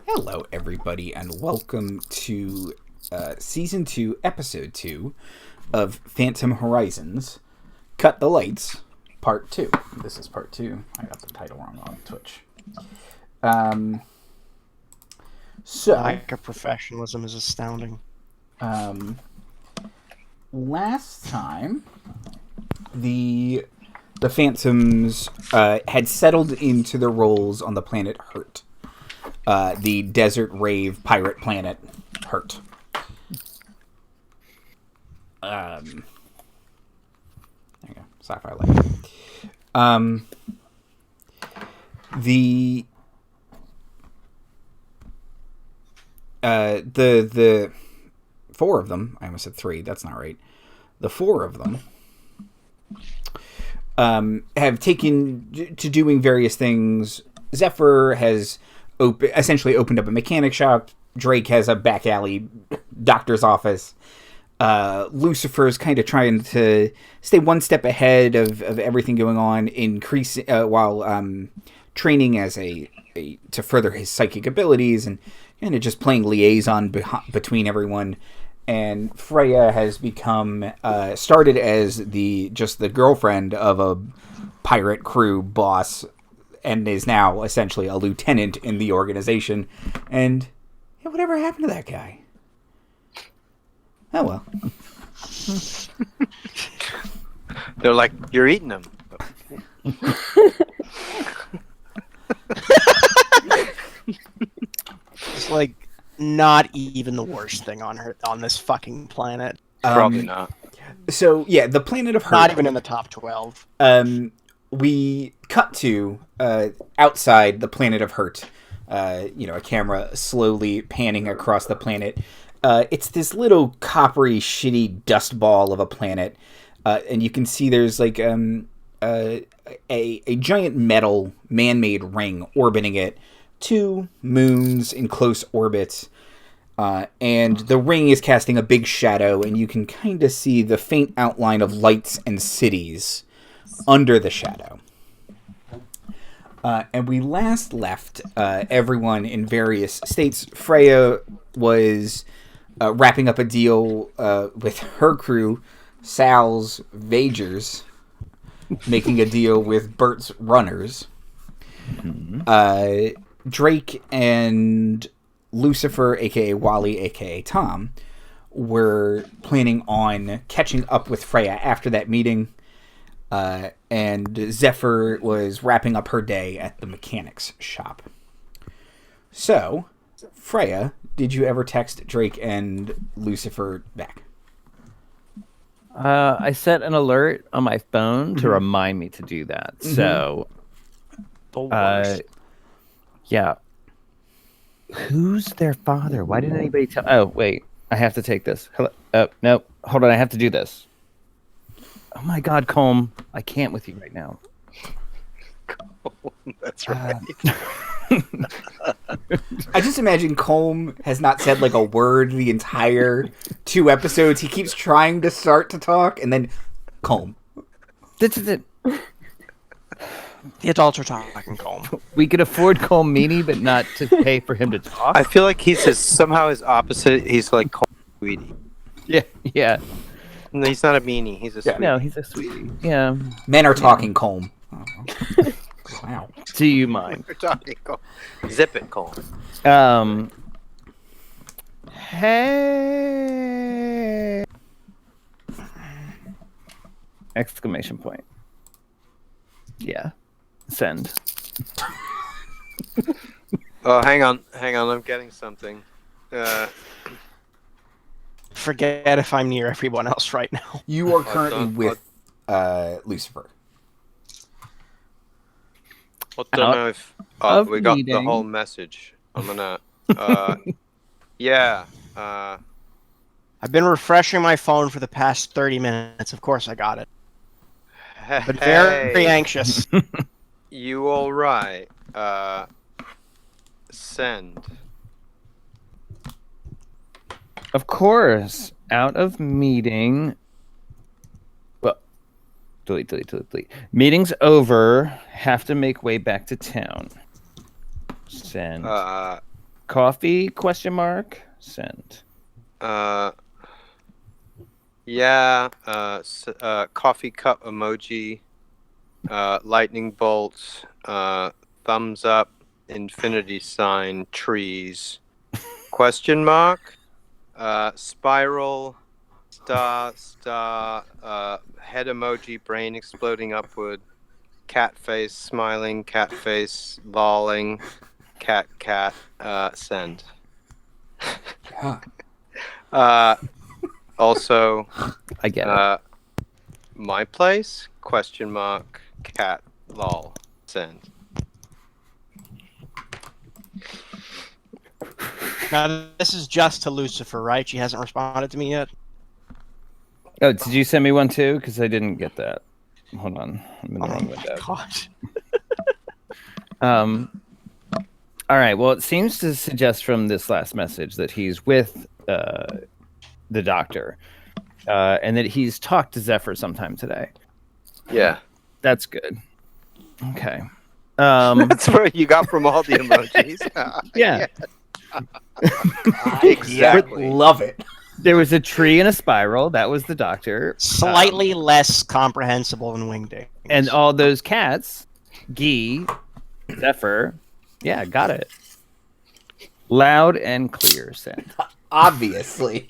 Hello, everybody, and welcome to Season 2, Episode 2 of Phantom Horizons Cut the Lights, Part 2. This is Part 2. I got the title wrong on Twitch. Lack of professionalism is astounding. Last time, the Phantoms had settled into their roles on the planet Hurt. The desert rave pirate planet Hurt. There you go. Sci-Fi life. The four of them, I almost said three, that's not right. The four of them have taken to doing various things. Zephyr has essentially opened up a mechanic shop. Drake has a back alley doctor's office. Lucifer's kind of trying to stay one step ahead of everything going on, while training as to further his psychic abilities and kind of just playing liaison between everyone. And Freya has become started as the girlfriend of a pirate crew boss, and is now essentially a lieutenant in the organization. And yeah, whatever happened to that guy? Oh well. They're like, you're eating them. It's like not even the worst thing on this fucking planet. Probably not. So yeah, the planet of Hurt. Not even in the top 12. We cut to outside the planet of Hurt. A camera slowly panning across the planet. It's this little coppery, shitty dust ball of a planet, and you can see there's like a giant metal man-made ring orbiting it, 2 moons in close orbits, and the ring is casting a big shadow, and you can kind of see the faint outline of lights and cities under the shadow. And we last left everyone in various states. Freya was wrapping up a deal with her crew, Sal's Vagers, making a deal with Bert's Runners. Mm-hmm. Drake and Lucifer, a.k.a. Wally, a.k.a. Tom, were planning on catching up with Freya after that meeting. And Zephyr was wrapping up her day at the mechanics shop. So, Freya, did you ever text Drake and Lucifer back? I set an alert on my phone to remind me to do that. Mm-hmm. So, yeah. Who's their father? Why didn't anybody tell? Oh, wait. I have to take this. Hello? Oh, no. Hold on. I have to do this. Oh my God, Colm. I can't with you right now. That's right. I just imagine Colm has not said like a word the entire 2 episodes. He keeps trying to start to talk, and then Colm. This is it. The adults are talking, Colm. We could afford Colm Meany, but not to pay for him to talk. I feel like he's somehow his opposite. He's like Colm Sweetie. Yeah. No, he's not a meanie. He's a sweetie. No, he's a sweetie. Yeah. Men are talking, Colm. Oh. Wow. Do you mind? We're talking Colm. Zip it, Colm. Hey! Exclamation point. Yeah. Send. Oh, hang on. I'm getting something. Forget if I'm near everyone else right now. You are currently with Lucifer. I don't know if we got the whole message. I'm gonna. Yeah. I've been refreshing my phone for the past 30 minutes. Of course, I got it. But very anxious. You all right? Send. Of course. Out of meeting. Well, delete. Meeting's over. Have to make way back to town. Send. Uh, Coffee? Question mark. Send. Yeah. Coffee cup emoji. Lightning bolts. Thumbs up. Infinity sign. Trees. Question mark. Spiral. Star. Head emoji. Brain exploding upward. Cat face. Smiling. Cat face. Lolling. Cat. Send. Also, I get it. my place? Question mark. Cat. Lol. Send. Now, this is just to Lucifer, right? She hasn't responded to me yet? Oh, did you send me one too? Because I didn't get that. Hold on. I'm in the wrong window. God. All right. Well, it seems to suggest from this last message that he's with the doctor, and that he's talked to Zephyr sometime today. Yeah. That's good. Okay. That's what you got from all the emojis. Yeah. Exactly. Love it. There was a tree and a spiral. That was the doctor. Slightly less comprehensible than wingdings. And all those cats, Gee, Zephyr. Yeah, got it. Loud and clear, send. Obviously.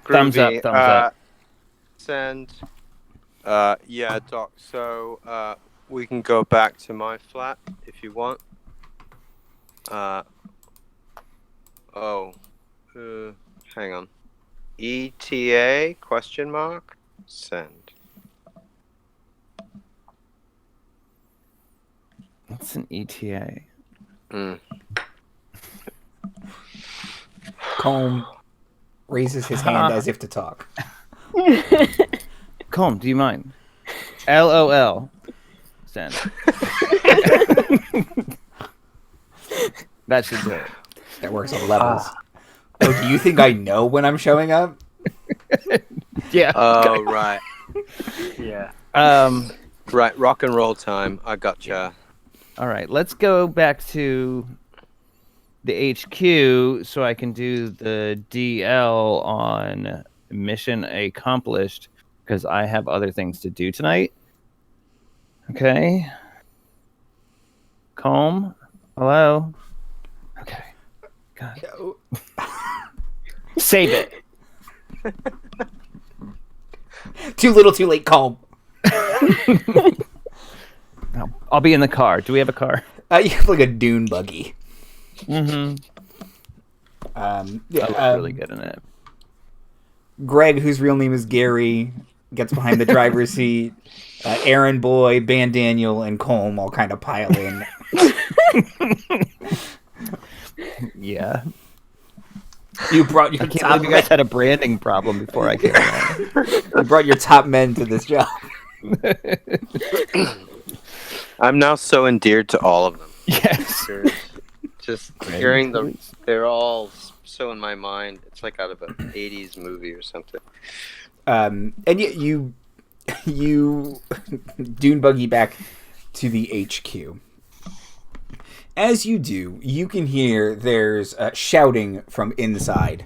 Thumbs up. Send. Yeah, Doc. So we can go back to my flat if you want. Hang on. ETA? Question mark. Send. What's an ETA? Comb raises his hand as if to talk. Comb, do you mind? LOL. Send. That should do it. That works on levels. Oh, do you think I know when I'm showing up? Yeah. Oh, right. Yeah. Right, rock and roll time. I gotcha. All right, let's go back to the HQ so I can do the DL on mission accomplished because I have other things to do tonight. Okay. Comb. Hello. Okay. God. Save it. Too little, too late. Comb. I'll be in the car. Do we have a car? You have like a dune buggy. Mm-hmm. I look really good in it. Greg, whose real name is Gary, gets behind the driver's seat. Aaron Boy, Ban Daniel, and Colm all kind of pile in. Yeah. You brought your I can't top believe you guys had a branding problem before I came along. You brought your top men to this job. I'm now so endeared to all of them. Yes. Just hearing them, they're all so in my mind. It's like out of an 80s movie or something. And yet you dune buggy back to the HQ. As you do, you can hear there's shouting from inside.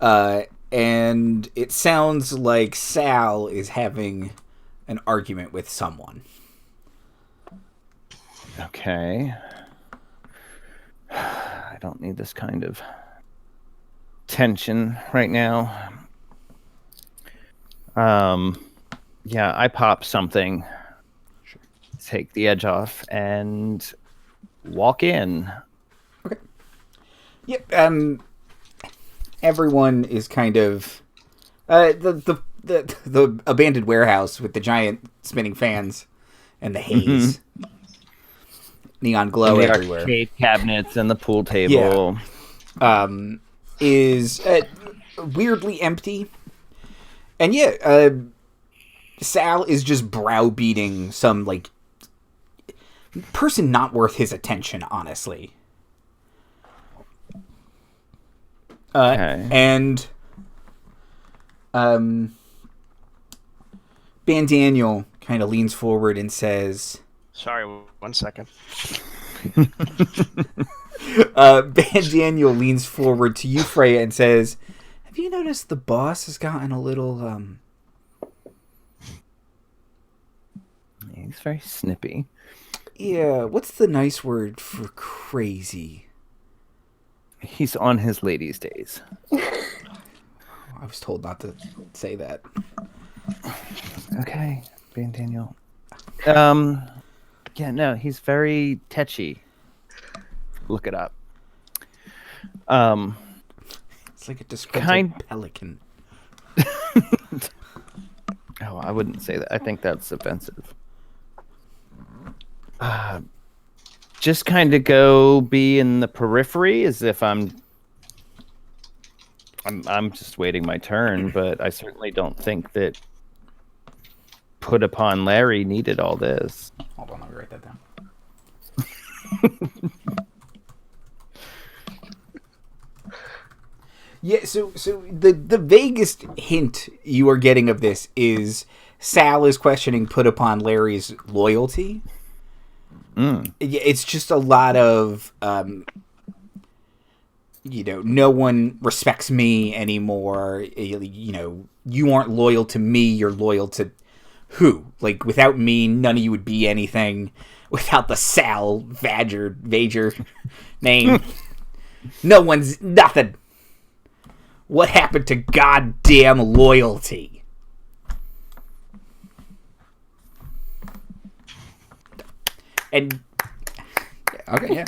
And it sounds like Sal is having an argument with someone. Okay. I don't need this kind of tension right now. Yeah, I pop something. Sure. Take the edge off and walk in. Okay. Yep. Everyone is kind of the abandoned warehouse with the giant spinning fans and the haze. Mm-hmm. Neon glow and the everywhere. Arcade cabinets and the pool table. Yeah. Is weirdly empty. And Sal is just browbeating some, like, person not worth his attention, honestly. Okay. And Ban Daniel kind of leans forward and says, Sorry, 1 second. Van Daniel leans forward to you, Freya, and says, "Have you noticed the boss has gotten a little He's very snippy. Yeah, what's the nice word for crazy?" He's on his ladies' days. I was told not to say that. Okay, Van Daniel. Yeah, no, he's very tetchy. Look it up. It's like a disgruntled pelican. Oh, I wouldn't say that. I think that's offensive. Just kind of go be in the periphery as if I'm just waiting my turn, but I certainly don't think that Put Upon Larry needed all this. Hold on, let me write that down. Yeah, so the vaguest hint you are getting of this is Sal is questioning Put Upon Larry's loyalty. It's just a lot of, no one respects me anymore. You aren't loyal to me. You're loyal to who? Like, without me, none of you would be anything. Without the Sal Vager name, no one's nothing. What happened to goddamn loyalty? And okay, yeah.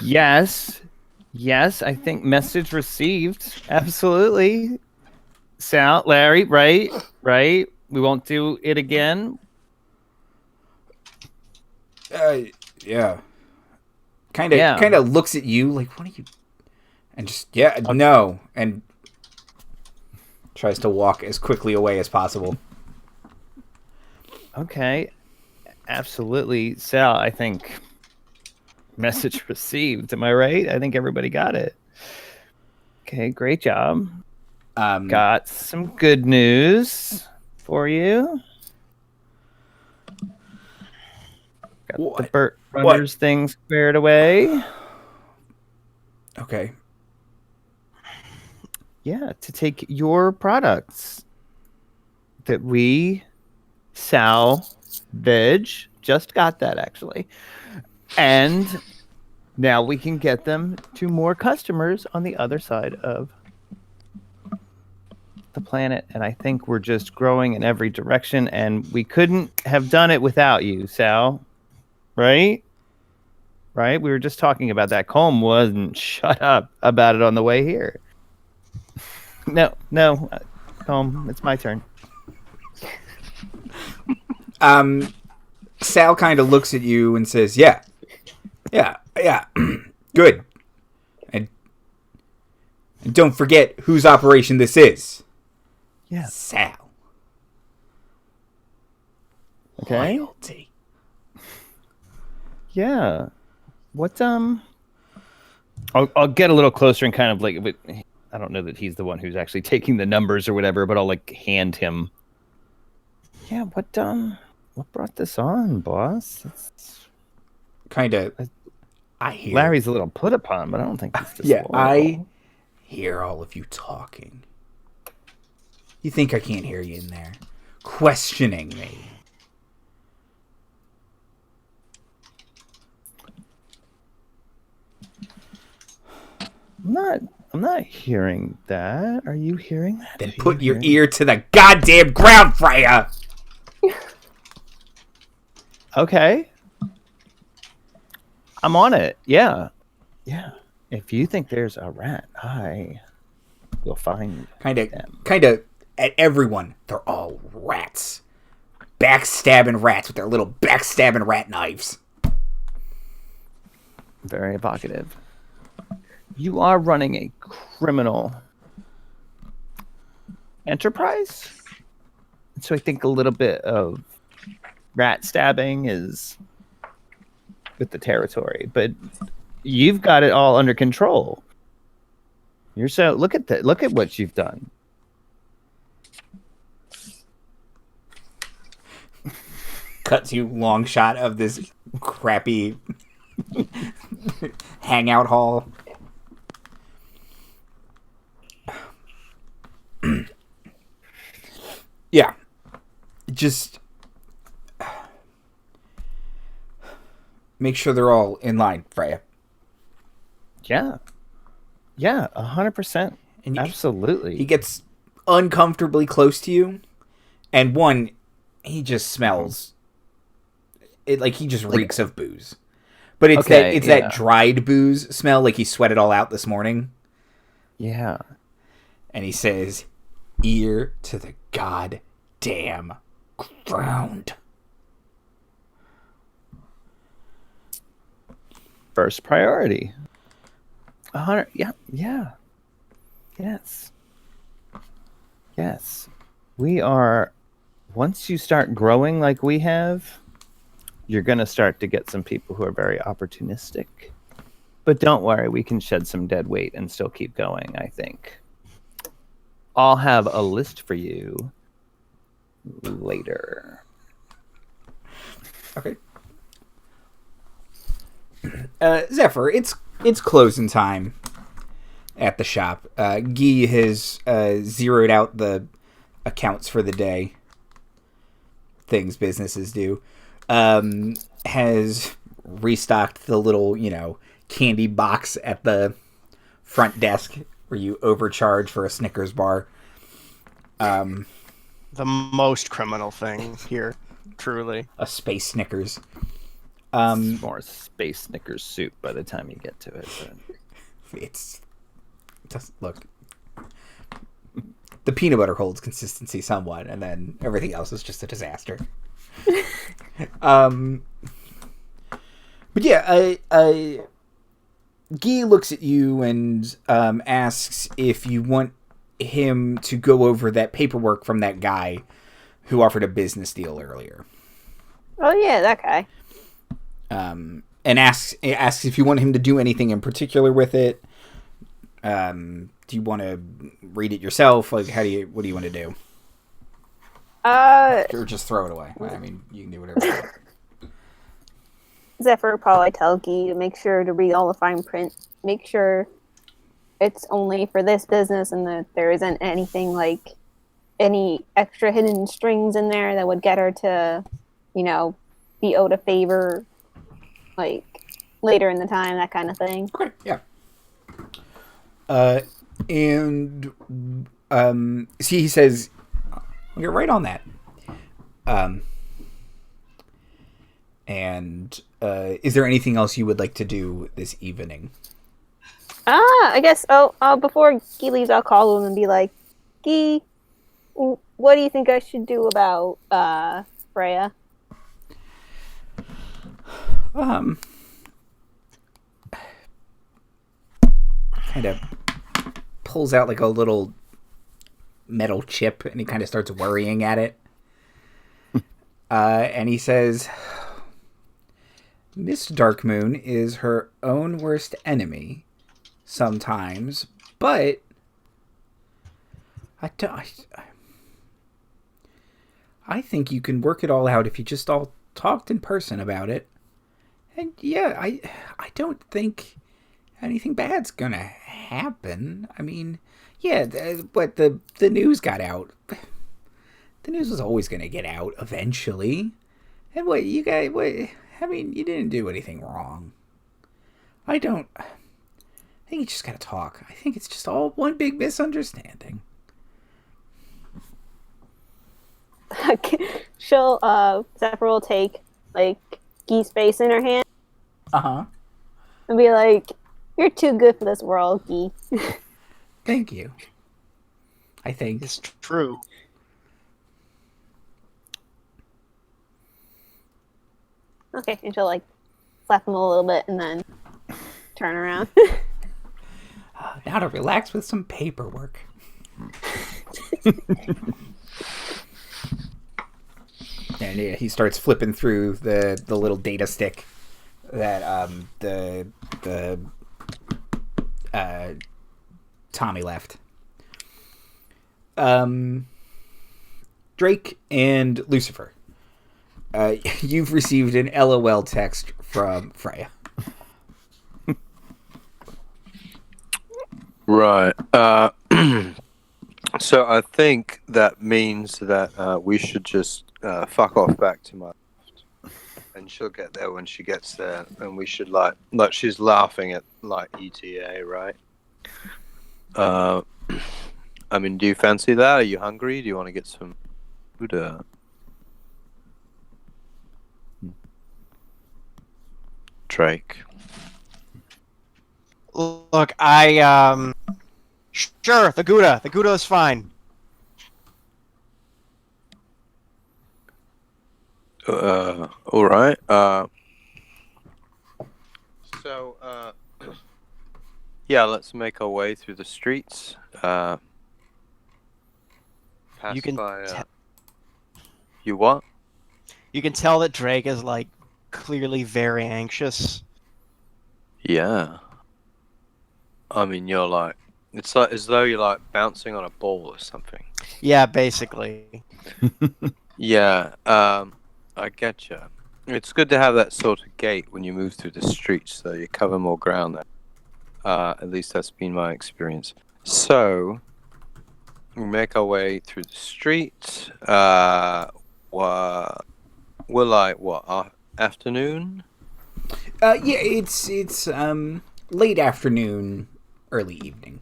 Yes, I think message received. Absolutely. Sal, Larry, right? We won't do it again. Yeah. Kind of looks at you like, what are you? And just no, and tries to walk as quickly away as possible. Okay, absolutely, Sal. I think message received. Am I right? I think everybody got it. Okay, great job. Got some good news for you. Got the Burt Runners thing squared away. Okay. Yeah, to take your products that we salvage. Just got that, actually. And now we can get them to more customers on the other side of the planet. And I think we're just growing in every direction. And we couldn't have done it without you, Sal. Right? We were just talking about that. Colm wasn't shut up about it on the way here. No, Colm, it's my turn. Sal kind of looks at you and says, yeah, good. And don't forget whose operation this is. Yeah. Sal. Okay. Loyalty. Yeah. What, I'll get a little closer and kind of like, but I don't know that he's the one who's actually taking the numbers or whatever, but I'll like hand him. Yeah, what brought this on, boss? It's kind of. I hear. Larry's a little put upon, but I don't think he's disloyal. Yeah, I hear all of you talking. You think I can't hear you in there? Questioning me. I'm not hearing that. Are you hearing that? Then put your ear to the goddamn ground, Freya! Okay. I'm on it. Yeah. If you think there's a rat, I will find them. Kind of at everyone. They're all rats. Backstabbing rats with their little backstabbing rat knives. Very evocative. You are running a criminal enterprise? So I think a little bit of rat stabbing is with the territory, but you've got it all under control. Look at that. Look at what you've done. cuts you long shot of this crappy hangout hall. Yeah. Just make sure they're all in line, Freya. Yeah. Yeah, 100%. And Absolutely. He gets uncomfortably close to you, and he just smells it like he just reeks of booze. But it's that dried booze smell, like he sweated all out this morning. Yeah. And he says, "Ear to the goddamn ground." First priority. 100. Yeah. Yeah. Yes. Yes. We are. Once you start growing like we have, you're going to start to get some people who are very opportunistic. But don't worry, we can shed some dead weight and still keep going, I think. I'll have a list for you later. Okay. Zephyr, it's closing time at the shop. Guy has zeroed out the accounts for the day. Things businesses do. Has restocked the little, candy box at the front desk where you overcharge for a Snickers bar. The most criminal thing here, truly. A space Snickers. It's more space Snickers soup by the time you get to it. But... Look. The peanut butter holds consistency somewhat, and then everything else is just a disaster. But yeah, Guy looks at you and asks if you want him to go over that paperwork from that guy who offered a business deal earlier. Oh yeah, that guy. And asks if you want him to do anything in particular with it. Do you want to read it yourself? Like, what do you want to do? Or just throw it away. I mean, you can do whatever you want. Zephyr probably tell Guy to make sure to read all the fine print. Make sure it's only for this business and that there isn't anything like any extra hidden strings in there that would get her to, be owed a favor, like later in the time, that kind of thing. Okay, yeah. See, he says, "You're right on that." Is there anything else you would like to do this evening? I guess. Before Guy leaves, I'll call him and be like, "Guy, what do you think I should do about Freya?" Kind of pulls out like a little metal chip, and he kind of starts worrying at it. And he says, "Miss Darkmoon is her own worst enemy sometimes, but I think you can work it all out if you just all talked in person about it. And yeah, I don't think anything bad's gonna happen. I mean, yeah, but the news got out. The news was always gonna get out eventually. And you didn't do anything wrong. I think you just gotta talk. I think it's just all one big misunderstanding." Zephyr will take, like, Guy's face in her hand. Uh-huh. And be like, "You're too good for this world, Guy." Thank you. I think It's true. Okay, and she'll, like, slap him a little bit and then turn around. Now to relax with some paperwork. And yeah, he starts flipping through the little data stick that Tommy left. Drake and Lucifer. You've received an LOL text from Freya. Right. So I think that means that we should just fuck off back to my left, and she'll get there when she gets there, and we should like she's laughing at like ETA, right? I mean, do you fancy that? Are you hungry? Do you want to get some food? Drake. Look, sure, the Gouda. The Gouda is fine. All right. So, yeah, let's make our way through the streets. Pass You can by. You what? You can tell that Drake is like clearly very anxious. Yeah. I mean, you're like, it's like as though you're like bouncing on a ball or something. Yeah, basically. Yeah. I getcha. It's good to have that sort of gait when you move through the streets, so you cover more ground there. At least that's been my experience. So, we make our way through the street. We're like, what, afternoon? Yeah, it's late afternoon, early evening.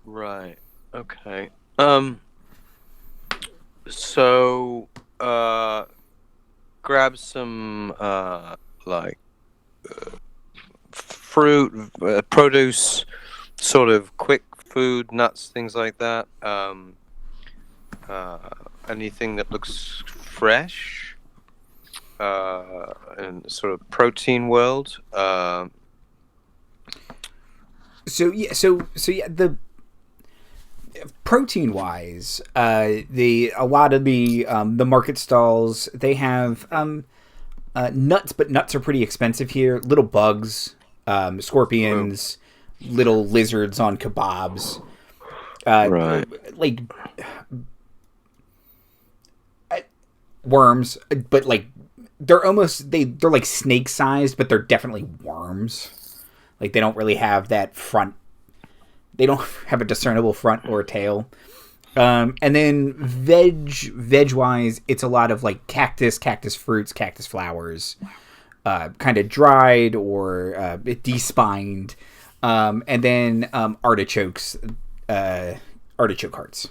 Right. Okay. So, grab some, fruit, produce, sort of quick food, nuts, things like that. Anything that looks fresh, in sort of protein world. So yeah, the protein wise, a lot of the market stalls, they have nuts, but nuts are pretty expensive here. Little bugs, scorpions, little lizards on kebabs, Right. like worms, but like they're like snake sized, but they're definitely worms. Like they don't really have that front. They don't have a discernible front or tail. And then veg wise, it's a lot of like cactus fruits, cactus flowers, kind of dried or despined, and then artichokes, artichoke hearts,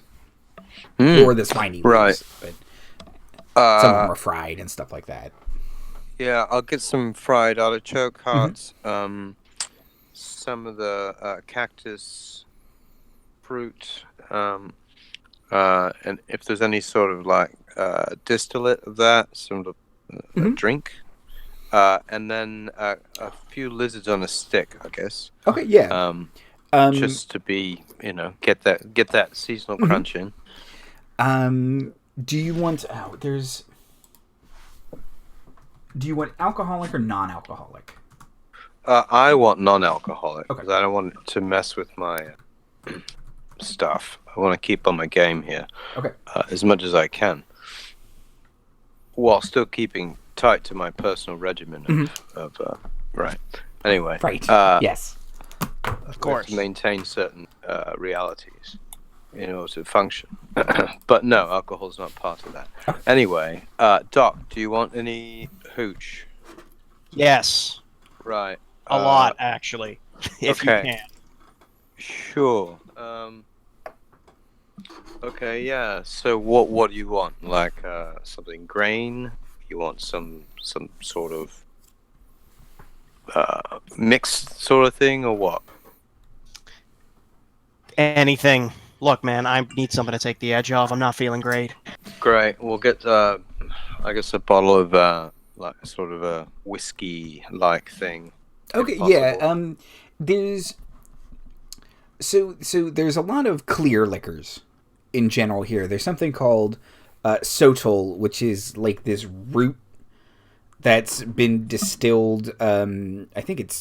or the spiny ones. Right. But some of them are fried and stuff like that. Yeah, I'll get some fried artichoke hearts. Some of the cactus fruit, and if there's any sort of like distillate of that, some of the drink, and then a few lizards on a stick, I guess. Okay, yeah. Just to be, get that seasonal crunch in. Do you want? Do you want alcoholic or non-alcoholic? I want non-alcoholic because Okay. I don't want to mess with my stuff. I want to keep on my game here, Okay. as much as I can, while still keeping tight to my personal regimen of right. Anyway, Right. Yes. Of we have course. to maintain certain realities in order to function. But no, alcohol's not part of that. Anyway, Doc, do you want any hooch? Yes. Right. A lot, actually. If okay. you can. Sure. Okay, yeah. So what do you want? Like something grain? You want some sort of mixed sort of thing, or what? Anything. Look, man, I need something to take the edge off. I'm not feeling great. Great. We'll get I guess a bottle of like sort of a whiskey-like thing. Okay. if Yeah. possible. There's so there's a lot of clear liquors in general here. There's something called sotol, which is like this root that's been distilled. I think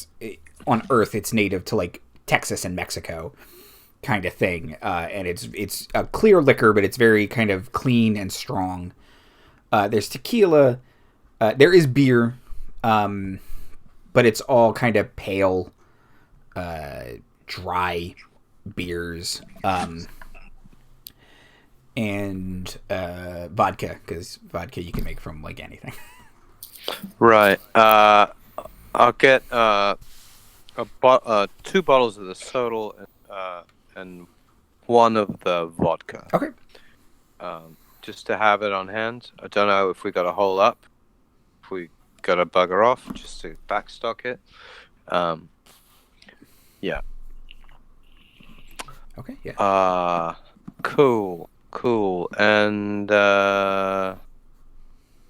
on Earth. It's native to like Texas and Mexico, kind of thing. And it's a clear liquor, but it's very kind of clean and strong. There's tequila. There is beer, but it's all kind of pale, dry beers, and vodka, because vodka you can make from like anything. Right. I'll get 2 bottles of the soda and 1 of the vodka. Okay. Just to have it on hand. I don't know if we got to hole up, if we got to bugger off, just to backstock it. Yeah. Okay. Yeah. Cool. And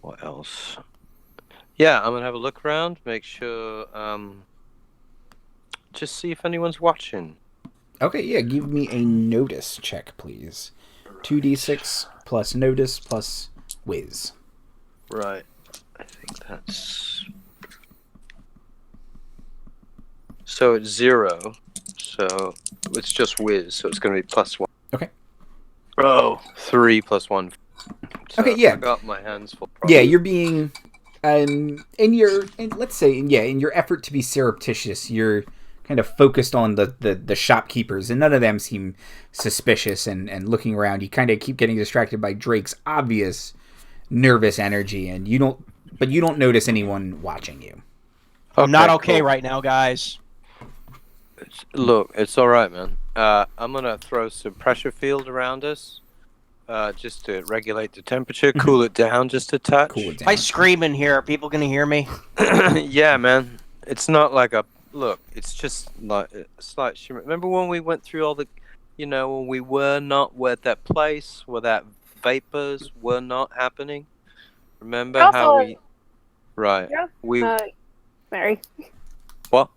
what else? Yeah, I'm gonna have a look around, make sure, just see if anyone's watching. Okay. Yeah. Give me a notice check, please. 2d6 plus notice plus whiz. Right. I think that's... So it's 0. So it's just whiz. So it's going to be +1. Okay. Oh, 3 plus 1. So Okay, yeah. I got my hands full. Yeah, you're being, in your effort to be surreptitious, you're kind of focused on the shopkeepers, and none of them seem suspicious, and looking around, you kind of keep getting distracted by Drake's obvious nervous energy, and you don't notice anyone watching you. I'm not okay cool. right now, guys. Look, it's all right, man. I'm gonna throw some pressure field around us, just to regulate the temperature, cool it down just a touch. Cool it If I down. scream in here, are people gonna hear me? Yeah, man. It's not like a look. It's just like a slight shimmer. Remember when we went through all the, when we were not where that place where that vapors were not happening. Remember Also, how we? Right. Yeah. We. Mary. What?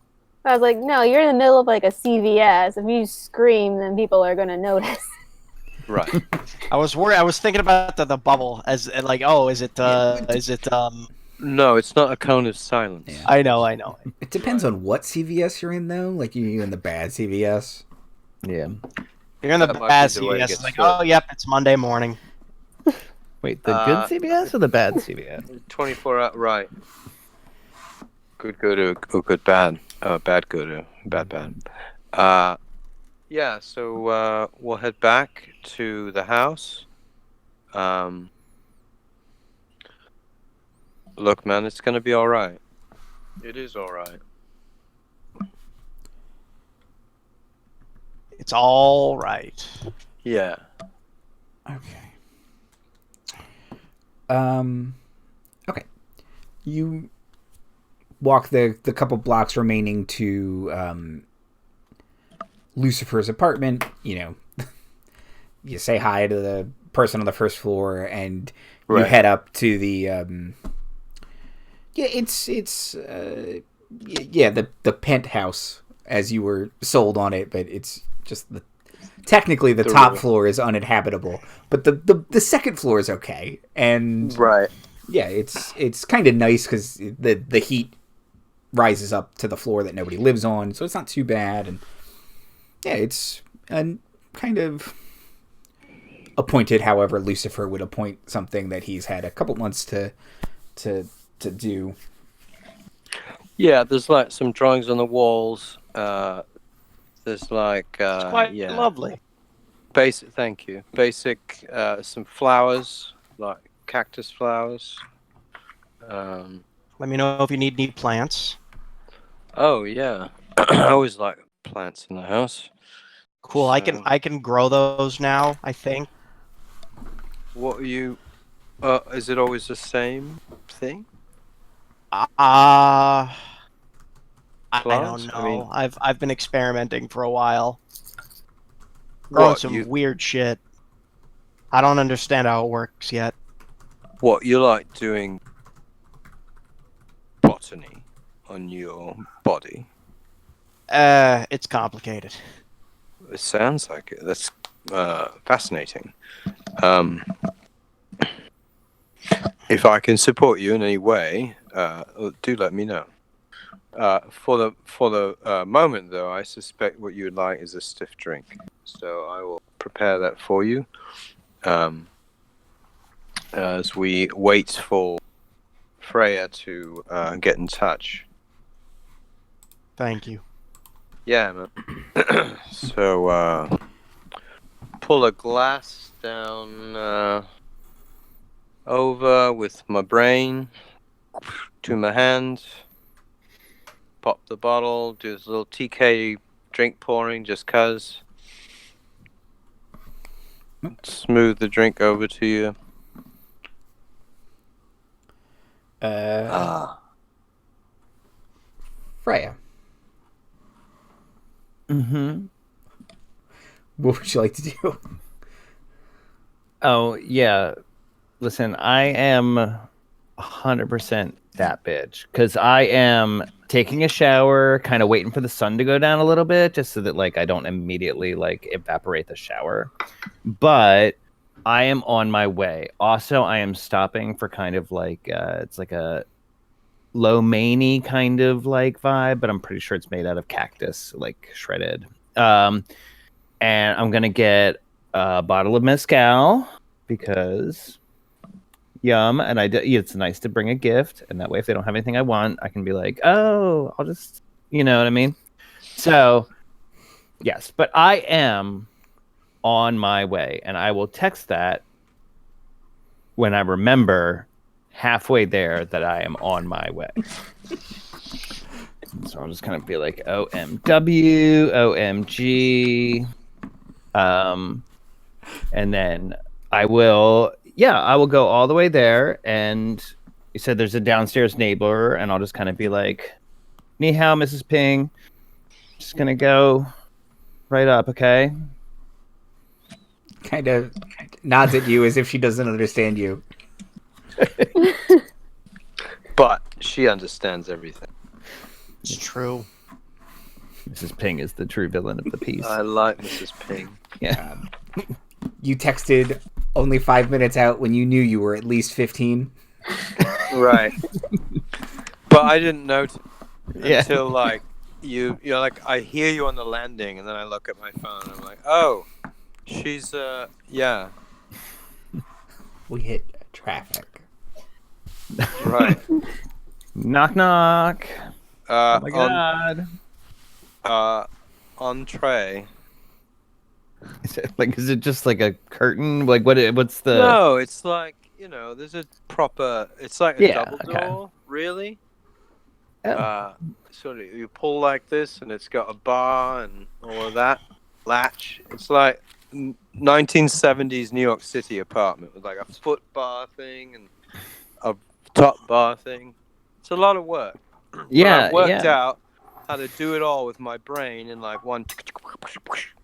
I was like, no, you're in the middle of like a CVS. If you scream, then people are gonna notice. Right. I was worried. I was thinking about the bubble as like, oh, is it? No, it's not a cone of silence. Yeah. I know. It depends on what CVS you're in, though. Like, you in the bad CVS. Yeah. You're in the That might bad be the way it CVS. gets It's like, filled. oh, yep, it's Monday morning. Wait, the good CVS or the bad CVS? 24 hour. Right. Good go to good bad. Bad go to bad. Yeah. So we'll head back to the house. Look, man, it's gonna be all right. It is all right. It's all right. Yeah. Okay. Okay. You walk the couple blocks remaining to Lucifer's apartment. You say hi to the person on the first floor, and you Right. head up to the the penthouse as you were sold on it, but it's just technically the top floor is uninhabitable, but the second floor is okay, and Right. yeah, it's kind of nice because the heat rises up to the floor that nobody lives on, so it's not too bad, and yeah, it's kind of appointed however Lucifer would appoint something that he's had a couple months to do. Yeah, there's like some drawings on the walls. There's like It's quite lovely. basic. Thank you. Basic. Some flowers, like cactus flowers. Let me know if you need plants. Oh yeah, I always like plants in the house. Cool. I can grow those now. I think. What are you? Is it always the same thing? I Plants? don't know. I mean- I've been experimenting for a while. Growing What, some you- weird shit. I don't understand how it works yet. What you like doing? Botany on your body. It's complicated. It sounds like it. That's fascinating. If I can support you in any way, do let me know. For the moment, though, I suspect what you would like is a stiff drink. So I will prepare that for you. As we wait for Freya to get in touch. Thank you. Yeah, man. So, pull a glass down over with my brain to my hand. Pop the bottle, do this little TK drink pouring just 'cause. Smooth the drink over to you. Freya, Mm-hmm. what would you like to do? Oh, yeah. Listen, I am 100% that bitch. Because I am taking a shower, kind of waiting for the sun to go down a little bit, just so that, like, I don't immediately, like, evaporate the shower. But I am on my way. Also, I am stopping for kind of, like, it's like a lo mein kind of, like, vibe, but I'm pretty sure it's made out of cactus, like, shredded. And I'm going to get a bottle of mezcal because yum. And it's nice to bring a gift. And that way, if they don't have anything I want, I can be like, oh, I'll just, you know what I mean? So, yes, but I am on my way. And I will text that when I remember halfway there that I am on my way. So I'll just kind of be like, OMW, OMG. And then I will go all the way there. And you said there's a downstairs neighbor, and I'll just kind of be like, ni hao, Mrs. Ping. Just gonna go right up, okay? Kind of nods at you as if she doesn't understand you. But she understands everything. It's true. Mrs. Ping is the true villain of the piece. I like Mrs. Ping. Yeah. You texted only 5 minutes out when you knew you were at least 15. Right. But I didn't notice Yeah. until like you're like I hear you on the landing, and then I look at my phone and I'm like, oh, she's yeah. We hit traffic. Right. Knock knock. Oh my On, god. entree. Is it just like a curtain? Like what's the No, it's like, there's a proper, it's like a double okay. door, really. Oh. Sort of, you pull like this, and it's got a bar and all of that. Latch. It's like 1970s New York City apartment with like a foot bar thing and a top bar thing. It's a lot of work. Yeah, I've worked out how to do it all with my brain in like one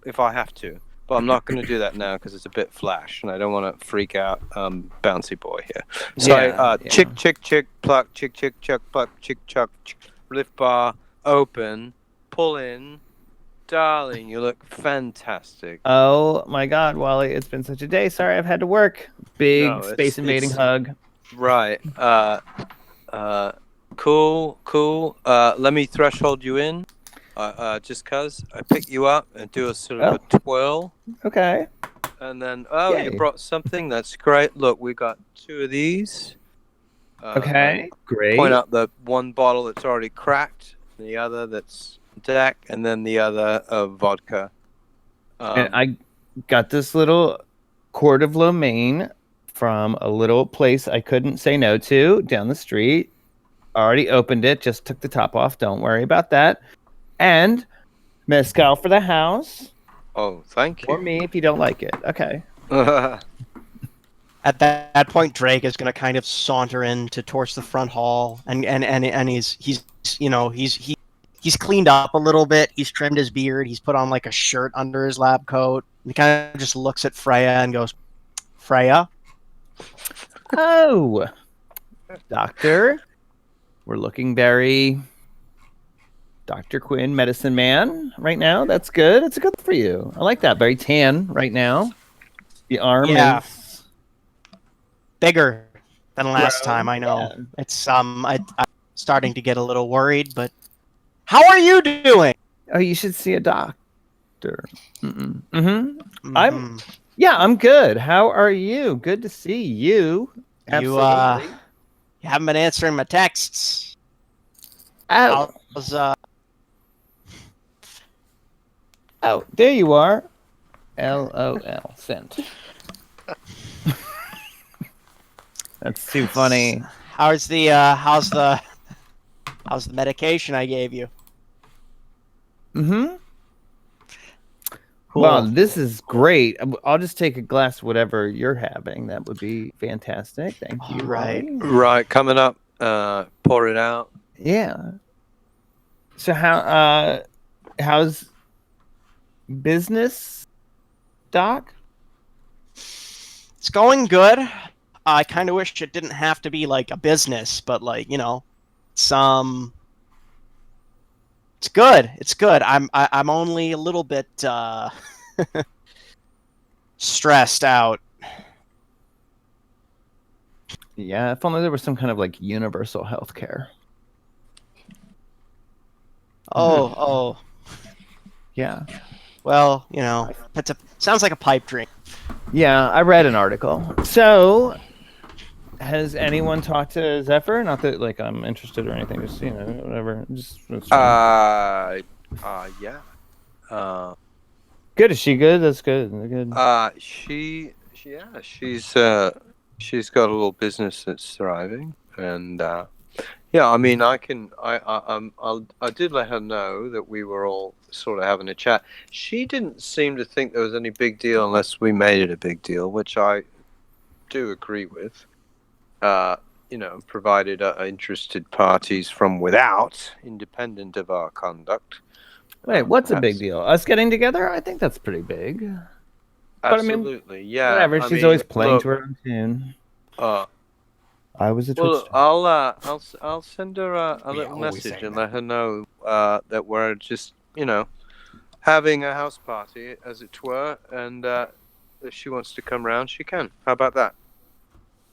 if I have to. But I'm not going to do that now because it's a bit flash, and I don't want to freak out bouncy boy here. So chick, pluck, chick, chuck, pluck, chick, chuck, lift bar, open, pull in. Darling, you look fantastic. Oh my god, Wally, it's been such a day. Sorry, I've had to work. Big space invading hug. Right. Cool. Let me threshold you in. Just cause I pick you up and do a sort of a twirl. Okay. And then, Yay. you brought something. That's great. Look, we got 2 of these. Okay, great. Point out the one bottle that's already cracked, the other that's deck, and then the other of vodka. And I got this little quart of lo mein from a little place I couldn't say no to down the street. Already opened it, just took the top off. Don't worry about that. And mezcal for the house. Oh, thank you. Or me if you don't like it. Okay. At that point, Drake is going to kind of saunter towards the front hall, and he's cleaned up a little bit. He's trimmed his beard. He's put on like a shirt under his lab coat. And he kind of just looks at Freya and goes, "Freya." Oh, doctor, we're looking very Dr. Quinn, medicine man right now. That's good. It's good for you. I like that. Very tan right now. The arm is bigger than last time. I know. Yeah. It's I'm starting to get a little worried, but how are you doing? Oh, you should see a doctor. Mm-hmm. I'm good. How are you? Good to see you. Absolutely. You haven't been answering my texts. Oh, How's, oh, there you are. LOL. Sent. That's too funny. how's the medication I gave you? Mm-hmm. Cool. Well, this is great. I'll just take a glass of whatever you're having. That would be fantastic. Thank you. All right. Robbie. Right, coming up. Pour it out. Yeah. So how's business, Doc? It's going good. I kind of wish it didn't have to be like a business, but like, some. It's good. It's good. I'm only a little bit stressed out. Yeah, if only there was some kind of like universal health care. Oh. Yeah. Well, sounds like a pipe dream. Yeah, I read an article. So, has anyone talked to Zephyr? Not that like I'm interested or anything. Just whatever. Just Yeah. good. Is she good? That's good. Good. She's got a little business that's thriving, and yeah, I mean, I did let her know that we were all sort of having a chat. She didn't seem to think there was any big deal unless we made it a big deal, which I do agree with. Provided interested parties from without, independent of our conduct. Wait, what's a big perhaps- deal? Us getting together? I think that's pretty big. But I mean, Absolutely, yeah. Whatever. I She's mean, always playing look, to her own tune. Uh, I was a well, Twitch. I'll send her a Yeah, little always message saying and that. let her know that we're just having a house party, as it were, and if she wants to come round, she can. How about that?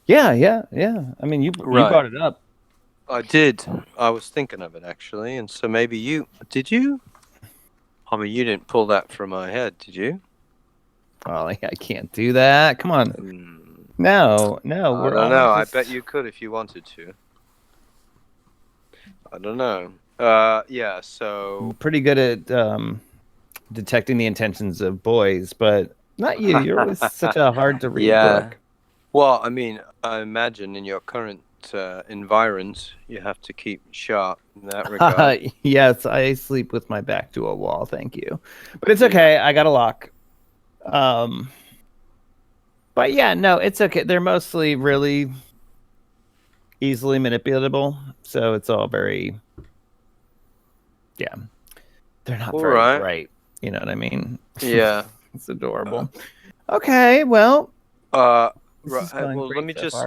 Yeah. I mean, you Right. brought it up. I did. I was thinking of it actually, and so maybe did you? I mean, you didn't pull that from my head, did you? Oh, I can't do that. Come on. No. I We're don't all know. just- I bet you could if you wanted to. I don't know. Yeah. So. pretty good at detecting the intentions of boys, but not you. You're always such a hard to read Yeah. book. Well, I mean, I imagine in your current environs, you have to keep sharp in that regard. Yes, I sleep with my back to a wall. Thank you, but it's okay. I got a lock. But yeah, no, it's okay. They're mostly really easily manipulatable, so it's all very. Yeah, they're not All very right. bright. You know what I mean? Yeah. It's adorable. Okay, well. This is Right. going Well, great let me so just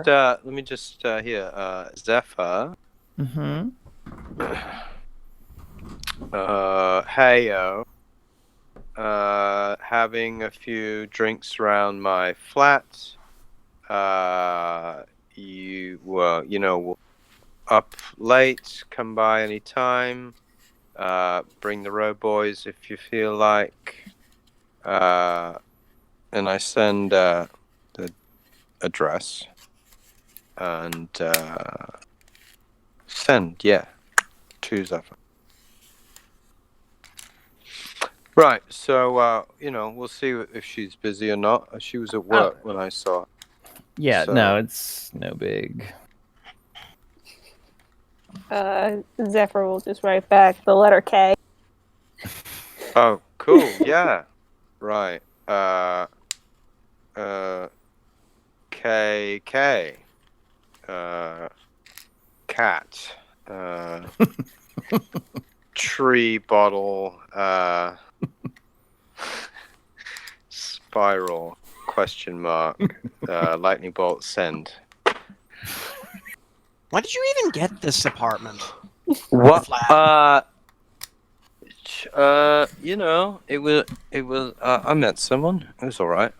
far. here. Zephyr. Mm-hmm. Heyo. Having a few drinks around my flat. You were, up late. Come by anytime. Bring the road boys if you feel like. And I send the address and send to Zephyr. Right, so we'll see if she's busy or not. She was at work when I saw her. Yeah, So- no, it's no big. Zephyr will just write back the letter K. Oh, cool. Yeah. Right. KK. Cat. Tree bottle. Spiral. Question mark. Lightning bolt. Send. Why did you even get this apartment? What? Flat. It was. I met someone. It was all right.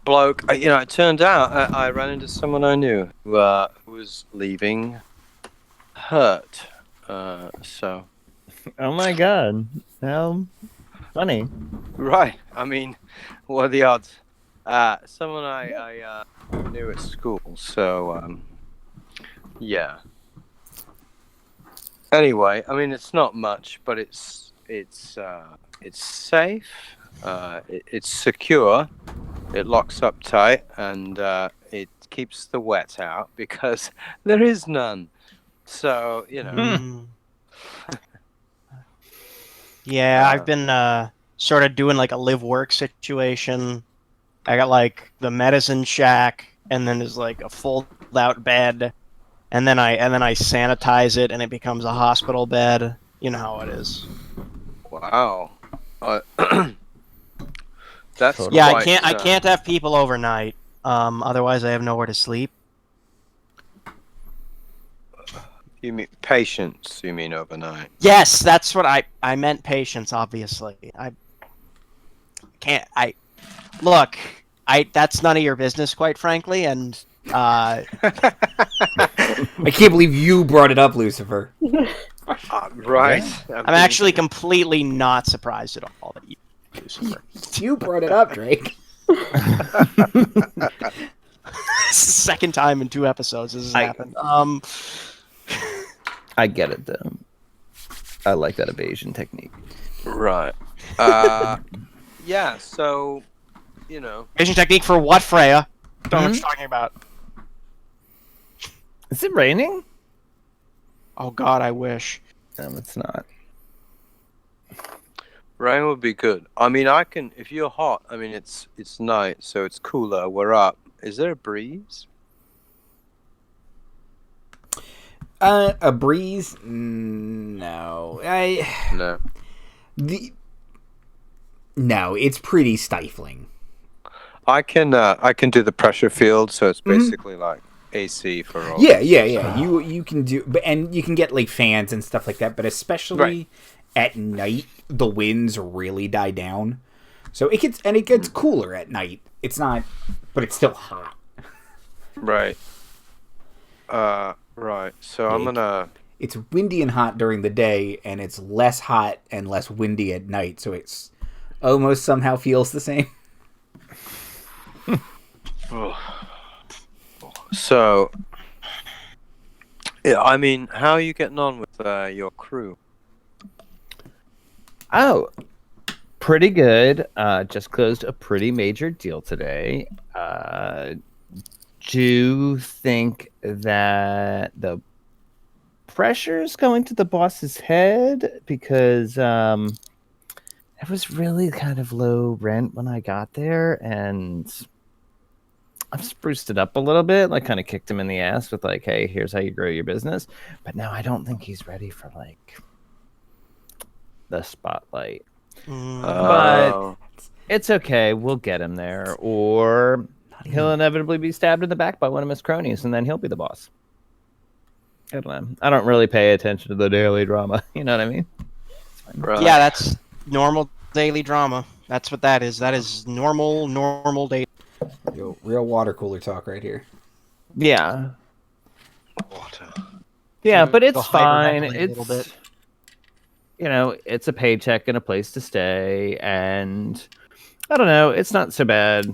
Bloke. It turned out I ran into someone I knew who was leaving, hurt. So. Oh my god. How funny. Right. I mean, what are the odds? Someone I knew at school. So yeah. Anyway, I mean it's not much, but it's safe. It's secure. It locks up tight, and it keeps the wet out because there is none. So Yeah, I've been sort of doing like a live work situation. I got like the medicine shack, and then there's like a fold out bed, and then I sanitize it, and it becomes a hospital bed. You know how it is. Wow. That's Yeah, quite, I can't have people overnight. Otherwise I have nowhere to sleep. You mean patients? You mean overnight? Yes, that's what I meant. Patience, obviously. Look. That's none of your business, quite frankly, and I can't believe you brought it up, Lucifer. Right. I'm actually completely not surprised at all that you, Lucifer. You brought it up, Drake. Second time in 2 episodes this has happened. I get it though. I like that evasion technique. Right. Yeah. So, Evasion technique for what, Freya? Don't know what you're talking about. Is it raining? Oh God, I wish. No, it's not. Rain would be good. I mean, I can. If you're hot, I mean, it's night, so it's cooler. We're up. Is there a breeze? A breeze? No. No, it's pretty stifling. I can do the pressure field, so it's basically like AC for all. Yeah. You can do, and you can get like fans and stuff like that. But especially at night, the winds really die down, so it gets cooler at night. It's not, but it's still hot. Right. Right. So I'm gonna. It's windy and hot during the day, and it's less hot and less windy at night. So it's almost somehow feels the same. So, yeah, I mean, how are you getting on with your crew? Oh, pretty good. Just closed a pretty major deal today. Do you think that the pressure's going to the boss's head? Because it was really kind of low rent when I got there, and I've spruced it up a little bit, like kind of kicked him in the ass with like, hey, here's how you grow your business. But no, I don't think he's ready for like the spotlight. But it's okay. We'll get him there, or he'll inevitably be stabbed in the back by one of his cronies, and then he'll be the boss. I don't know. I don't really pay attention to the daily drama. You know what I mean? Right. Yeah, that's normal daily drama. That's what that is. That is normal daily. Real water cooler talk right here. Yeah. Water. Yeah, but it's Go fine. hyperventilate a little bit. It's a paycheck and a place to stay, and I don't know, it's not so bad.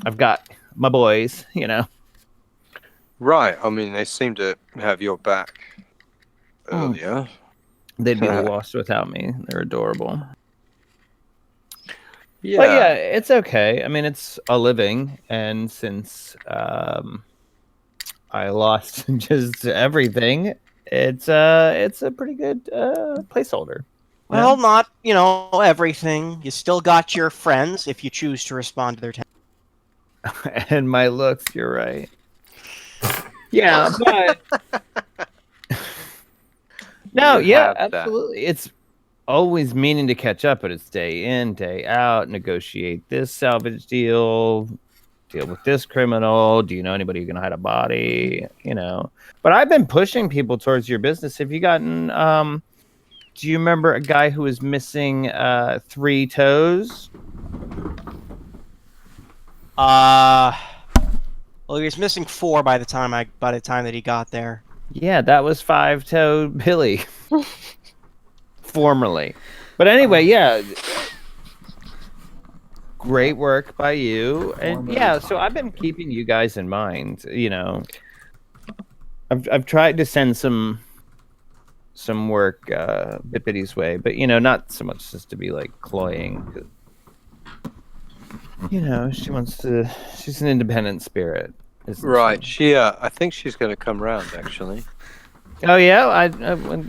I've got my boys, Right. I mean, they seem to have your back earlier. They'd be lost without me. They're adorable. Yeah. But yeah, it's okay. I mean, it's a living, and since I lost just everything, it's a pretty good placeholder. Well, not, everything. You still got your friends if you choose to respond to their text. And my looks, you're right. Yeah, but no, yeah, absolutely. It's always meaning to catch up, but it's day in, day out, negotiate this salvage deal with this criminal. Do you know anybody who can hide a body? But I've been pushing people towards your business. Have you gotten do you remember a guy who was missing 3 toes? Well, he was missing 4 by the time that he got there. Yeah, that was 5-toe Billy. Formerly. But anyway, yeah. great work by you. And yeah, so I've been keeping you guys in mind. You know, I've tried to send some work Bippity's way, but you know, not so much just to be like cloying. 'Cause, you know, she's an independent spirit. Right. She, I think she's going to come round, actually. Oh yeah, I don't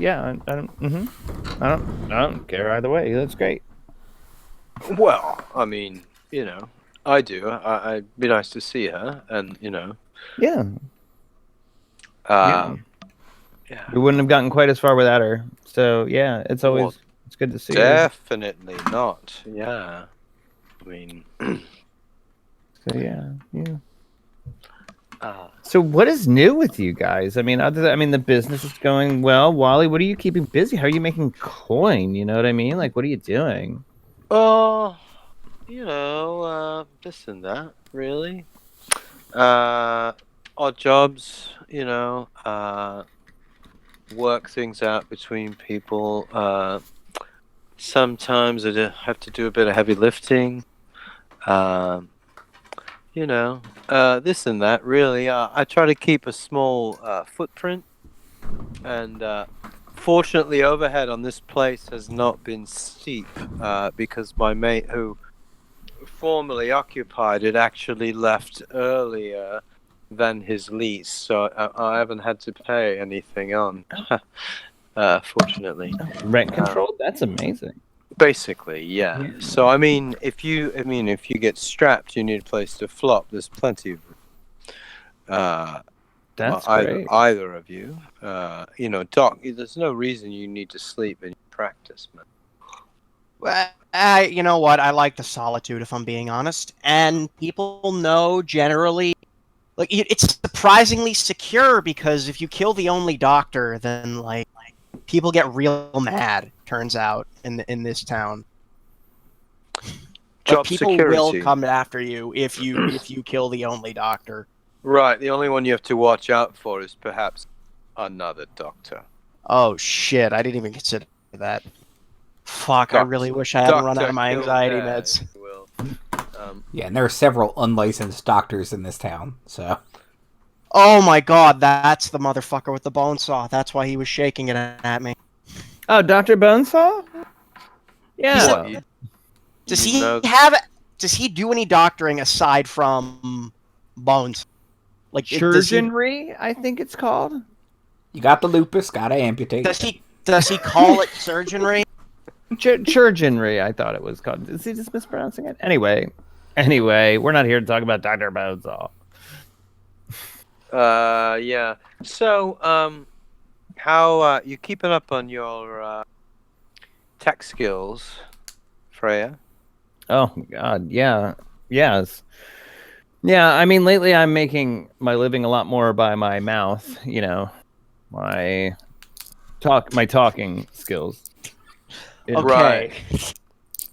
care either way. That's great. Well, I mean, you know, I do. I'd be nice to see her, and you know. Yeah. Yeah. We wouldn't have gotten quite as far without her. So yeah, it's always it's good to see her. Definitely not. Yeah. I mean. So yeah. So what is new with you guys? I mean, the business is going well. Wally, what are you keeping busy? How are you making coin? You know what I mean? Like, what are you doing? Oh, you know, this and that, really. Odd jobs, you know, work things out between people. Sometimes I have to do a bit of heavy lifting. You know, this and that, really. I try to keep a small footprint, and fortunately, overhead on this place has not been steep because my mate who formerly occupied it actually left earlier than his lease, so I haven't had to pay anything on. Fortunately, Rent control? That's amazing. Basically, yeah. So I mean, if you get strapped, you need a place to flop. There's plenty of. That's great. Either of you, you know, Doc. There's no reason you need to sleep in practice, man. Well, you know what? I like the solitude, if I'm being honest. And people know generally, like it's surprisingly secure because if you kill the only doctor, then like people get real mad. Turns out in this town, Job people security will come after you if you kill the only doctor. Right. The only one you have to watch out for is perhaps another doctor. Oh shit! I didn't even consider that. Fuck! I really wish I hadn't run out of my anxiety meds. Yeah, and there are several unlicensed doctors in this town, so. Oh my god, that's the motherfucker with the bone saw. That's why he was shaking it at me. Oh, Dr. Bonesaw? Yeah. Does he do any doctoring aside from bones? Like surgery, I think it's called. You got the lupus, gotta amputate. Does he call it surgery? Surgery, I thought it was called. Is he just mispronouncing it? Anyway, we're not here to talk about Dr. Bonesaw. Yeah. So, how you keeping up on your tech skills, Freya? Oh God, yeah, yes, yeah. I mean, lately I'm making my living a lot more by my mouth. You know, my talking skills. Okay.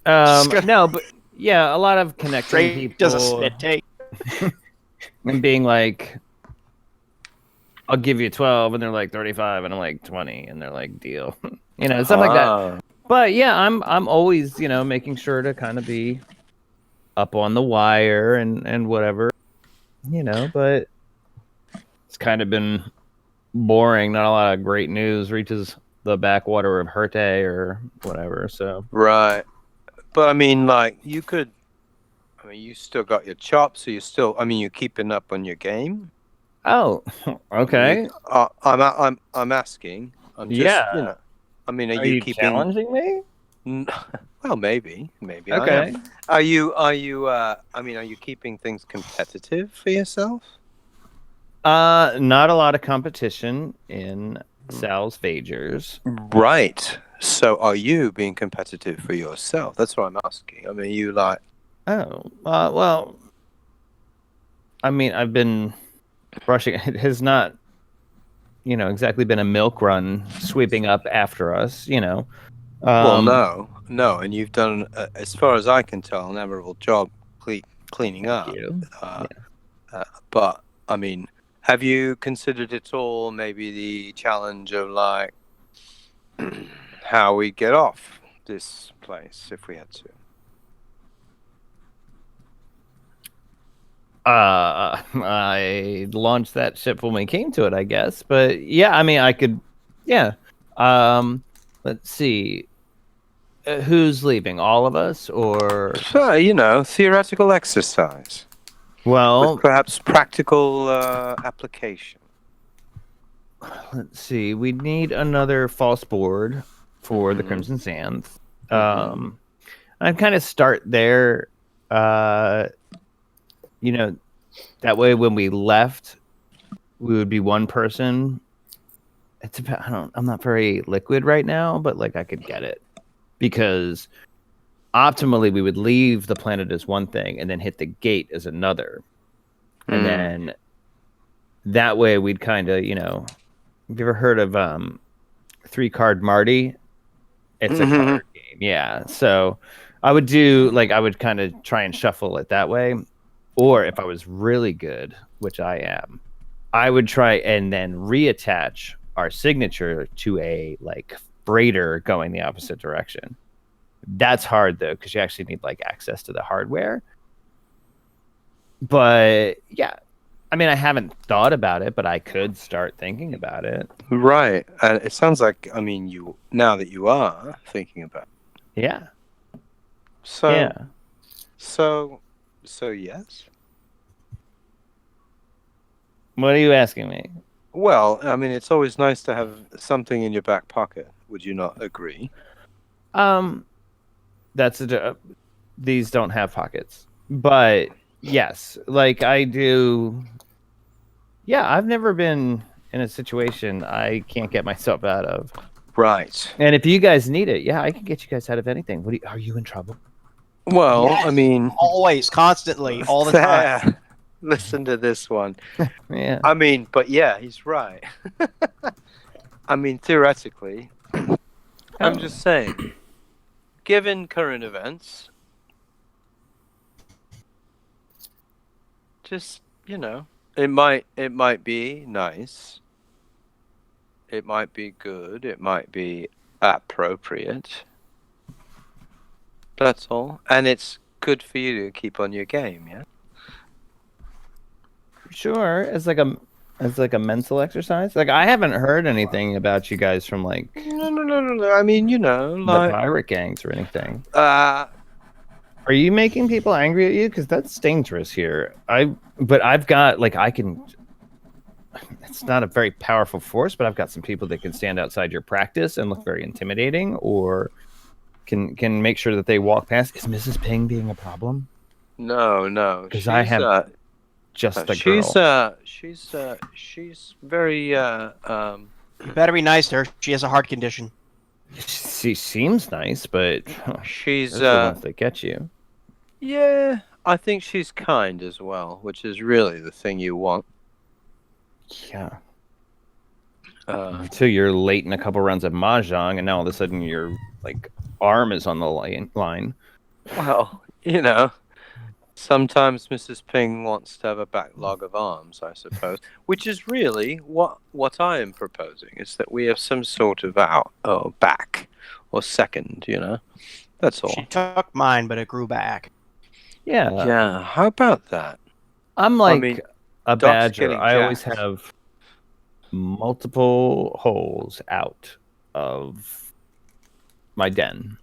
No, but yeah, a lot of connecting people. Does a spit take? And being like, I'll give you 12, and they're like 35, and I'm like 20, and they're like, deal. You know, stuff like that. But yeah, I'm always, you know, making sure to kind of be up on the wire and whatever, you know, but it's kind of been boring. Not a lot of great news reaches the backwater of Herte or whatever, so. Right. But I mean, like, you still got your chops, so you're keeping up on your game. Oh, okay. I'm asking. I'm just, yeah. You know, I mean, are you keeping challenging me? Well, maybe. Okay. Are you keeping things competitive for yourself? Not a lot of competition in Sal's Fagers. Right. So, are you being competitive for yourself? That's what I'm asking. I mean, you like. Oh, well. I mean, I've been rushing. It has not, you know, exactly been a milk run sweeping up after us. You know. Well, no, and you've done, as far as I can tell, an admirable job cleaning up. Thank you. But I mean, have you considered at all maybe the challenge of like how we get off this place if we had to? I launched that ship when we came to it, I guess. But yeah, I mean, I could. Yeah. Let's see. Who's leaving? All of us, or So, theoretical exercise well, with perhaps practical application. let's see. We need another false board for the Crimson Sands. I'd kind of start there. That way when we left, we would be one person. It's about, I'm not very liquid right now, but like I could get it. Because optimally we would leave the planet as one thing and then hit the gate as another. And then that way we'd kind of, have you ever heard of 3-card Marty? It's a card game. Yeah. So I would kind of try and shuffle it that way. Or if I was really good, which I am, I would try and then reattach our signature to a freighter going the opposite direction. That's hard though, because you actually need access to the hardware. But yeah, I mean, I haven't thought about it, but I could start thinking about it. Right, and it sounds like now that you are thinking about it. Yeah. So yes. What are you asking me? Well, I mean, it's always nice to have something in your back pocket. Would you not agree? These don't have pockets, but yes, I do. Yeah, I've never been in a situation I can't get myself out of. Right. And if you guys need it, yeah, I can get you guys out of anything. Are you in trouble? Well, Yes, I mean, always, constantly, all the time. Listen to this one. Yeah. I mean, but yeah, he's right. I mean, theoretically, I'm just saying, given current events, just, it might be nice. It might be good. It might be appropriate. That's all. And it's good for you to keep on your game, yeah? Sure, as a mental exercise. I haven't heard anything about you guys from No. I mean, the pirate gangs or anything. Uh, Are you making people angry at you? Because that's dangerous here. But I've got I can. It's not a very powerful force, but I've got some people that can stand outside your practice and look very intimidating, or can make sure that they walk past. Is Mrs. Ping being a problem? No. Because I have just the girl. She's very You better be nice to her. She has a heart condition. She seems nice, but she's those are the ones that get you. Yeah, I think she's kind as well, which is really the thing you want. Yeah. Until you're late in a couple rounds of mahjong, and now all of a sudden your arm is on the line. Well, sometimes Mrs. Ping wants to have a backlog of arms, I suppose, which is really what I am proposing, is that we have some sort of back or second, That's all. She took mine, but it grew back. Yeah. Yeah, how about that? I'm a Doc's badger. getting I always jacked. have multiple holes out of my den.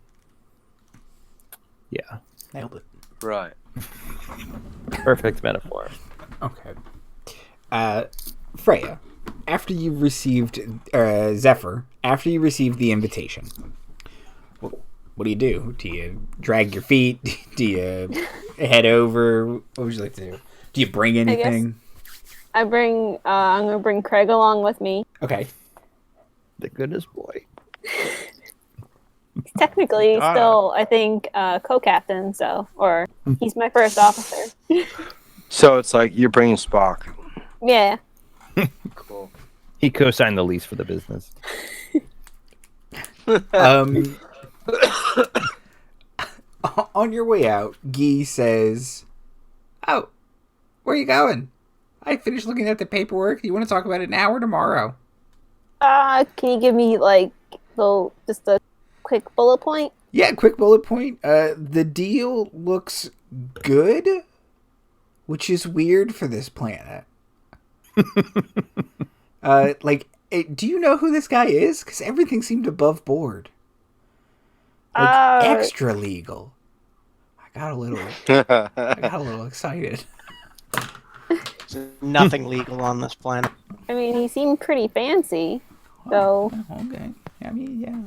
Yeah. Nailed it. Right. Perfect metaphor. Okay. Freya, after you received Zephyr, after you received the invitation, what do you do? Do you drag your feet? Do you head over? What would you like to do? Do you bring anything? I'm gonna bring Craig along with me. Okay. The goodest boy. He's technically still, I think, co-captain, or he's my first officer. So it's you're bringing Spock. Yeah. Cool. He co-signed the lease for the business. On your way out, Guy says, "Oh, where are you going? I finished looking at the paperwork. Do you want to talk about it now or tomorrow?" Can you give me just a quick bullet point? Yeah, quick bullet point. The deal looks good. which is weird for this planet. Do you know who this guy is? Because everything seemed above board. Extra legal. I got a little excited. There's nothing legal on this planet. I mean, he seemed pretty fancy, so... Okay. I mean, yeah.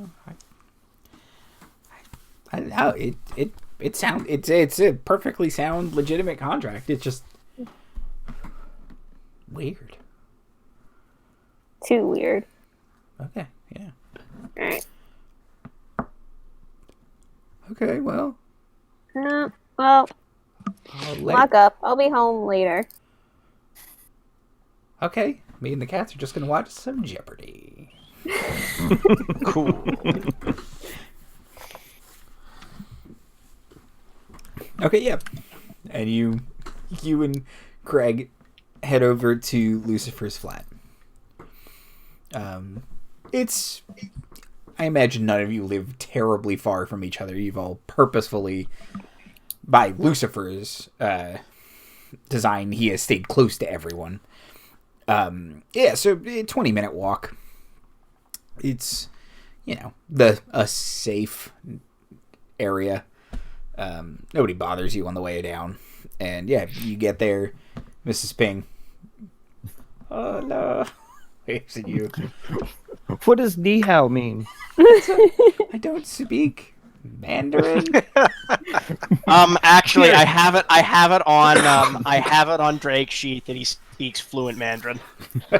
I don't know. It's a perfectly sound, legitimate contract. It's just weird. Too weird. Okay, yeah. Alright. Okay, well. Lock up. I'll be home later. Okay, me and the cats are just gonna watch some Jeopardy. Cool. Okay, yeah. And you and Craig head over to Lucifer's flat. I imagine none of you live terribly far from each other. You've all purposefully, by Lucifer's design, he has stayed close to everyone. So a 20-minute walk. It's, a safe area. Nobody bothers you on the way down. And yeah, you get there, Mrs. Ping. Oh no. Waves at you. What does ni hao mean? I don't speak Mandarin. Actually, I have it on Drake's sheet that he speaks fluent Mandarin.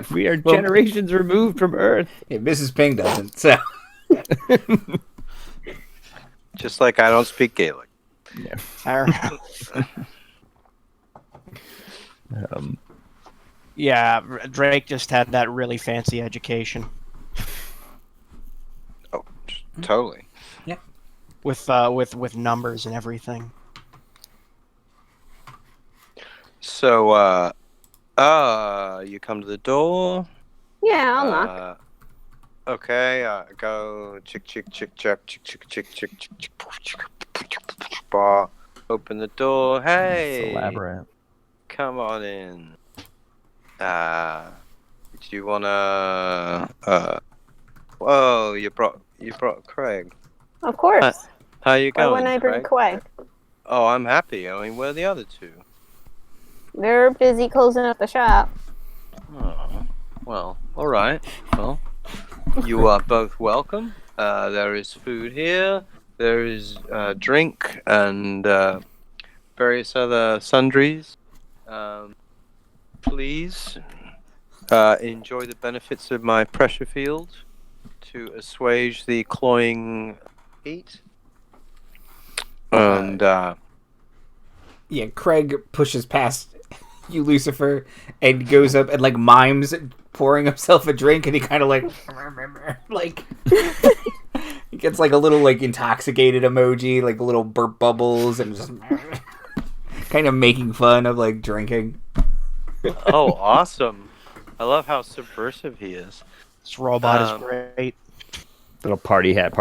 We are generations removed from Earth. Yeah, Mrs. Ping doesn't, so. Just like I don't speak Gaelic. Yeah. Fair enough. Yeah, Drake just had that really fancy education. Oh, totally. Yeah. With numbers and everything. So, you come to the door. Yeah, I'll knock. Okay, go chick chick chick chick chick chick chick chick chick chick. Bar. Open the door. Hey. It's a labyrinth. Come on in. Do you wanna? Whoa! You brought Craig. Of course. How you Why going, wouldn't I bring Craig? Oh, I'm happy. I mean, where are the other two? They're busy closing up the shop. Oh, well, all right. Well, you are both welcome. There is food here. There is drink and various other sundries. Please enjoy the benefits of my pressure field to assuage the cloying heat. And yeah, Craig pushes past you, Lucifer, and goes up and mimes pouring himself a drink, and he kind of he gets a little intoxicated emoji, a little burp bubbles, and just kind of making fun of drinking. oh, awesome! I love how subversive he is. This robot is great. Little party hat.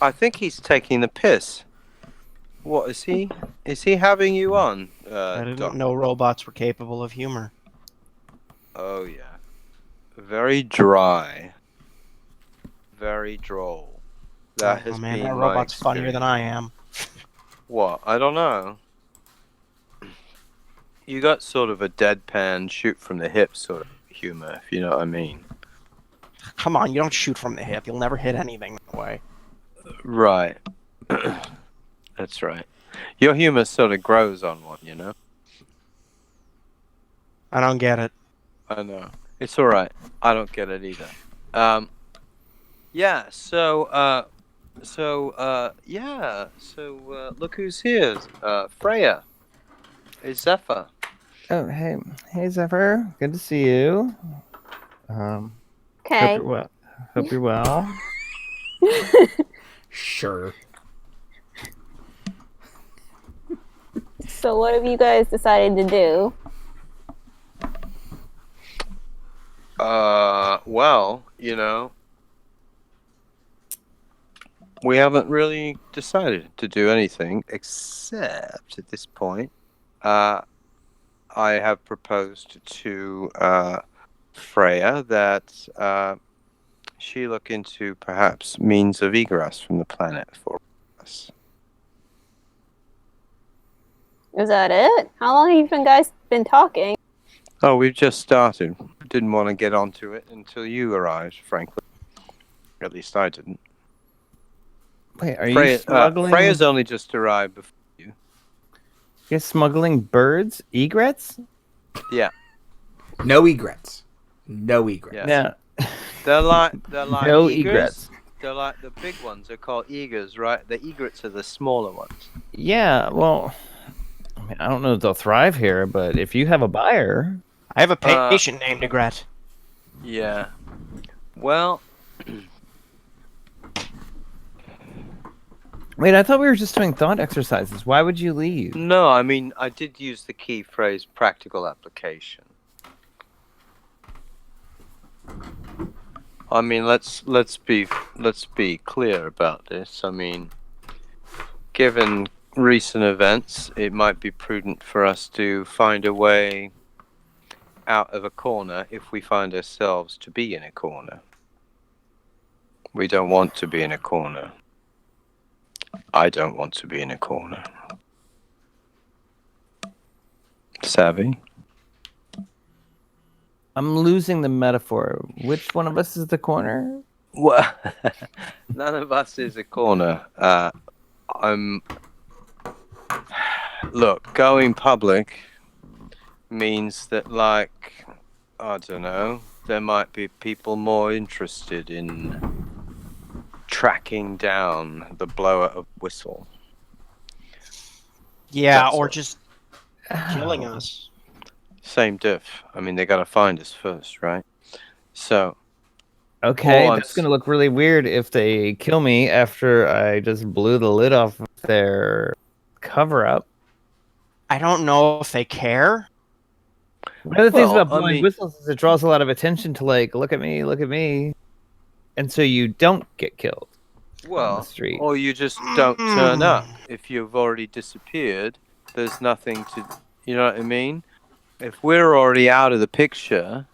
I think he's taking the piss. What is he? Is he having you on? I didn't know robots were capable of humor. Oh yeah, very dry, very droll. That has been that my robot's funnier than I am. What? I don't know. You got sort of a deadpan, shoot from the hip sort of humor, if you know what I mean. Come on, you don't shoot from the hip. You'll never hit anything that way. Right. That's right. Your humor sort of grows on one, you know? I don't get it. I know. It's alright. I don't get it either. Yeah, so look who's here. Freya. It's Zephyr. Oh, hey, Zephyr. Good to see you. Okay. Hope you're well. Sure. So what have you guys decided to do? Well, we haven't really decided to do anything except at this point. I have proposed to Freya that she look into perhaps means of egress from the planet for us. Is that it? How long have you guys been talking? Oh, we've just started. Didn't want to get onto it until you arrived, frankly. At least I didn't. Wait, are you smuggling? Freya's only just arrived before you. You're smuggling birds? Egrets? Yeah. No egrets. No egrets. Yeah. No. They're like No egrets. They're like the big ones are called egrets, right? The egrets are the smaller ones. Yeah, well, I mean, I don't know if they'll thrive here, but if you have a buyer... I have a patient named Egret. Yeah. Well... Wait, I thought we were just doing thought exercises. Why would you leave? No, I mean, I did use the key phrase practical application. I mean, let's be clear about this. I mean, given recent events, it might be prudent for us to find a way out of a corner if we find ourselves to be in a corner. We don't want to be in a corner. I don't want to be in a corner. Savvy? I'm losing the metaphor. Which one of us is the corner? Well, none of us is a corner. Look, going public means that, like, I don't know, there might be people more interested in tracking down the blower of whistle. Yeah, That's or all. just killing us. Same diff. I mean, they gotta find us first, right? So, Okay, Oh, that's going to look really weird if they kill me after I just blew the lid off of their cover-up. I don't know if they care. One of the things Well, about blowing whistles is it draws a lot of attention to, like, look at me. And so you don't get killed on the street. or you just don't turn up. If you've already disappeared, there's nothing to, you know what I mean? If we're already out of the picture,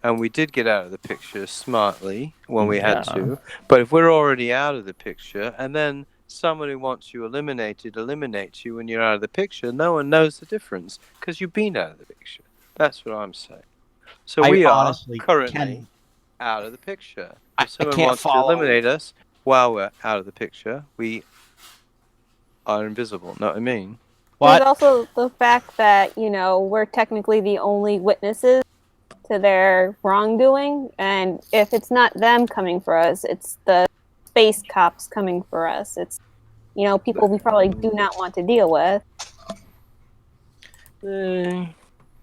and we did get out of the picture smartly when we had to, but if we're already out of the picture, and then someone who wants you eliminated eliminates you when you're out of the picture, no one knows the difference because you've been out of the picture. That's what I'm saying. So we are currently out of the picture. If someone wants to eliminate us while we're out of the picture, we are invisible. Know what I mean? There's also the fact that, you know, we're technically the only witnesses to their wrongdoing, and if it's not them coming for us, it's the space cops coming for us. It's, you know, people we probably do not want to deal with.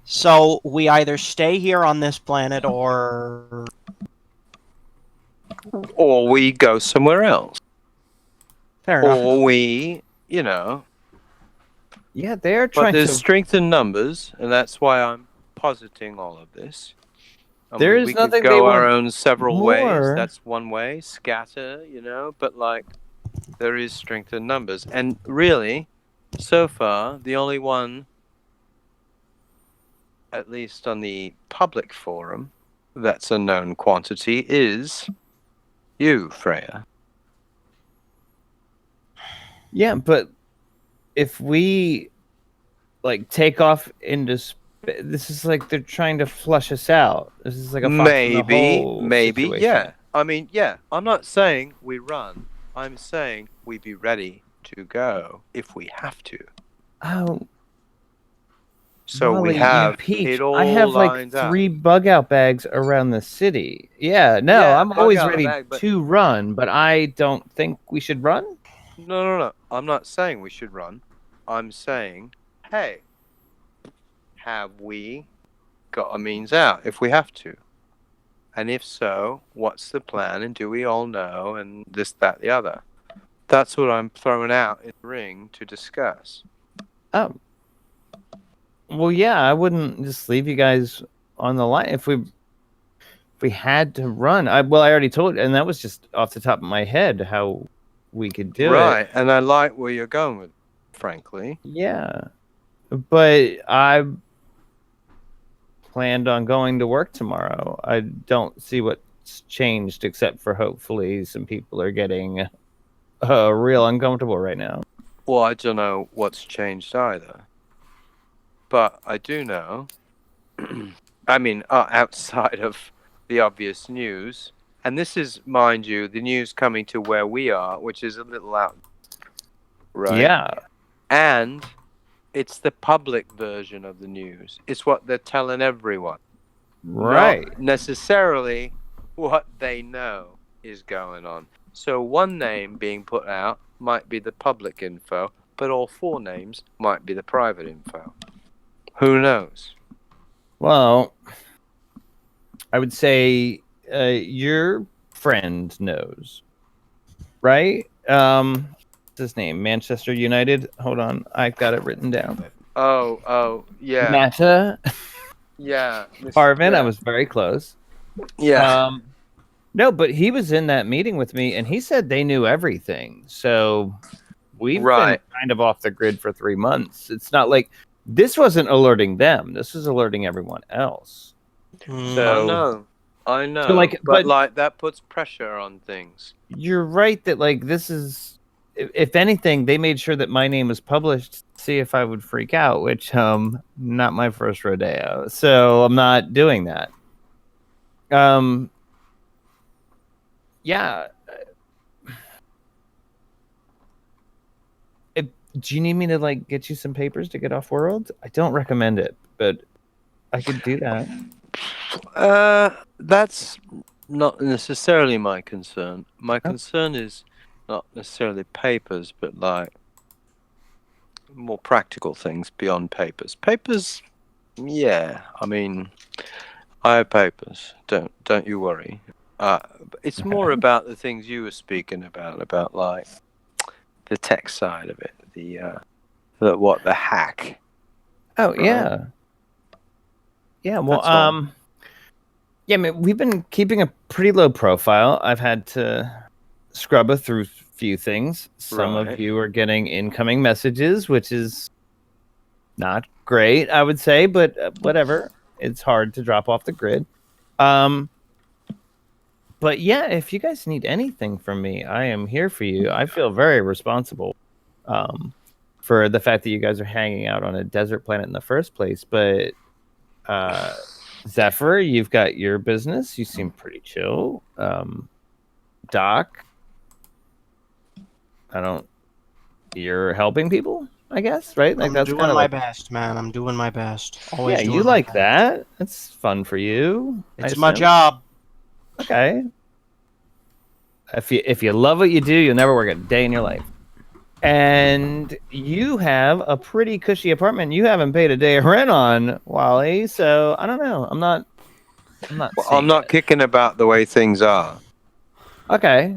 So we either stay here on this planet or we go somewhere else. Fair enough. Or we, you know. Yeah, they're But trying there's to... strength in numbers, and that's why I'm positing all of this. I There mean, is we nothing could they go our want own several ways. more. That's one way. Scatter, you know, but like there is strength in numbers. And really, so far, the only one, at least on the public forum, that's a known quantity is you, Freya. Yeah, but if we, like, take off into this is like they're trying to flush us out. This is like a fox in the hole situation. Yeah. I mean, yeah. I'm not saying we run. I'm saying we be ready to go if we have to. Oh. So Molly, we have Peach, it all I have like lined 3 up. bug out bags around the city. Yeah, no, Yeah, I'm bug always out ready bag, but- to run, but I don't think we should run. No. I'm not saying we should run. I'm saying, hey, have we got a means out if we have to? And if so, what's the plan? And do we all know? And this, that, the other. That's what I'm throwing out in the ring to discuss. Oh. Well, yeah, I wouldn't just leave you guys on the line if we had to run. I already told you, and that was just off the top of my head how we could do it. Right, and I like where you're going with, frankly. Yeah. But I planned on going to work tomorrow. I don't see what's changed except for hopefully some people are getting real uncomfortable right now. Well, I don't know what's changed either. But I do know, I mean, outside of the obvious news, and this is, mind you, the news coming to where we are, which is a little out. Right? Yeah. And it's the public version of the news. It's what they're telling everyone. Right. Not necessarily what they know is going on. So one name being put out might be the public info, but all 4 names might be the private info. Who knows? Well, I would say your friend knows, right? What's his name? Manchester United. Hold on, I've got it written down. Oh, yeah. Matta. Yeah. Harvin, yeah. I was very close. Yeah. No, but he was in that meeting with me, and he said they knew everything. So we've been kind of off the grid for 3 months. It's not like this wasn't alerting them. This is alerting everyone else. So I know. So but like that puts pressure on things. You're right that like this is, if anything, they made sure that my name was published to see if I would freak out, which not my first rodeo. So I'm not doing that. Yeah. Do you need me to like get you some papers to get off world? I don't recommend it, but I could do that. That's not necessarily my concern. My concern is not necessarily papers, but like more practical things beyond papers. Papers, yeah. I mean, I have papers. Don't you worry. It's more about the things you were speaking about like the tech side of it, the hack. Oh yeah, yeah. Well, yeah. I mean, we've been keeping a pretty low profile. I've had to scrub through a few things. Some of you are getting incoming messages, which is not great, I would say, but whatever. It's hard to drop off the grid. But yeah, if you guys need anything from me, I am here for you. I feel very responsible for the fact that you guys are hanging out on a desert planet in the first place. But Zephyr, you've got your business. You seem pretty chill. Doc, you're helping people, I guess, right? Like I'm doing my best, man. I'm doing my best. Always. Yeah, you like that. That's fun for you. It's my job. Okay. If you love what you do, you'll never work a day in your life. And you have a pretty cushy apartment you haven't paid a day of rent on, Wally. So I don't know. I'm not kicking about the way things are. Okay.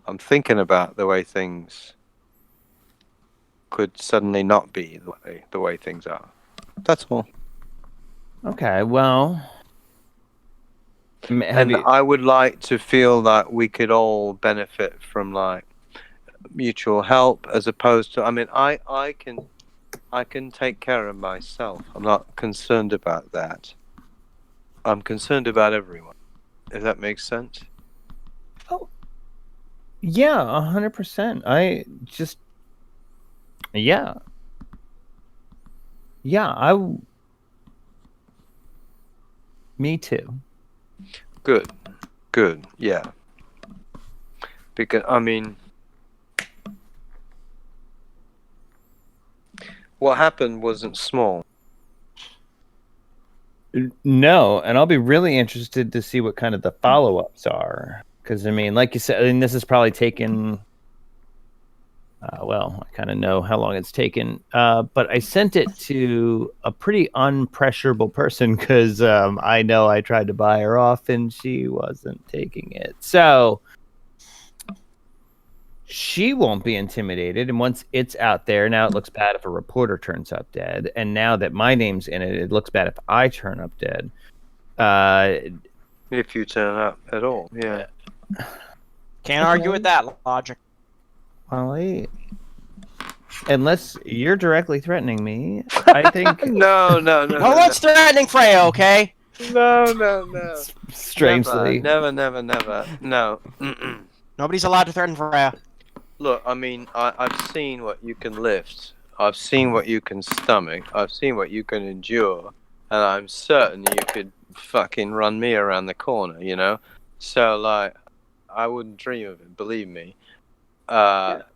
I'm thinking about the way things could suddenly not be the way things are. That's all. Okay, well... I would like to feel that we could all benefit from like mutual help, as opposed to. I mean, I can take care of myself. I'm not concerned about that. I'm concerned about everyone. If that makes sense. Oh, yeah, 100%. Me too. Good, yeah. Because, I mean, what happened wasn't small. No, and I'll be really interested to see what kind of the follow-ups are. Because, I mean, like you said, I mean, this has probably taken... well, I kind of know how long it's taken, but I sent it to a pretty unpressurable person because I know I tried to buy her off and she wasn't taking it. So she won't be intimidated. And once it's out there, now it looks bad if a reporter turns up dead. And now that my name's in it, it looks bad if I turn up dead. If you turn up at all, yeah. Can't argue with that logic. Well, unless you're directly threatening me, I think No. No one's threatening Freya, okay? No. strangely. Never. No. Mm-mm. Nobody's allowed to threaten Freya. Look, I mean, I've seen what you can lift. I've seen what you can stomach. I've seen what you can endure. And I'm certain you could fucking run me around the corner, you know? So, like, I wouldn't dream of it, believe me. But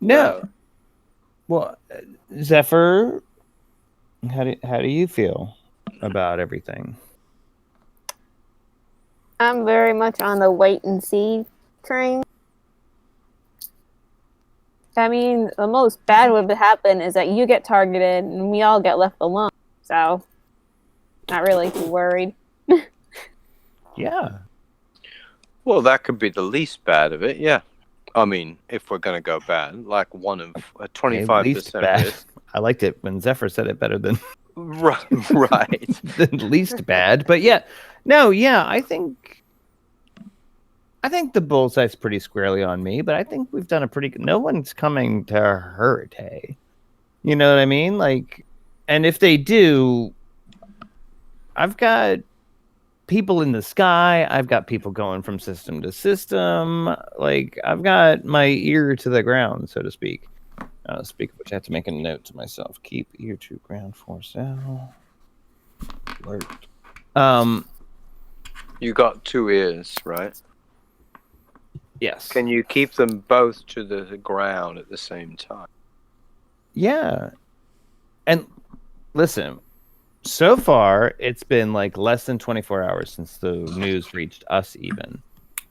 no. Well, Zephyr, how do you feel about everything? I'm very much on the wait and see train. I mean, the most bad would happen is that you get targeted and we all get left alone. So, not really too worried. Yeah. Well, that could be the least bad of it, yeah. I mean, if we're going to go bad, like one of 25% risk. I liked it when Zephyr said it better than Right. the least bad. But yeah, no, yeah, I think the bullseye's pretty squarely on me, but I think we've done a pretty good. No one's coming to hurt, hey. You know what I mean? Like, and if they do, I've got people in the sky. I've got people going from system to system. Like, I've got my ear to the ground, so to speak. Speak of which, I have to make a note to myself. Keep ear to ground for sale. Alert. You got 2 ears, right? Yes. Can you keep them both to the ground at the same time? Yeah. And listen, so far it's been like less than 24 hours since the news reached us even.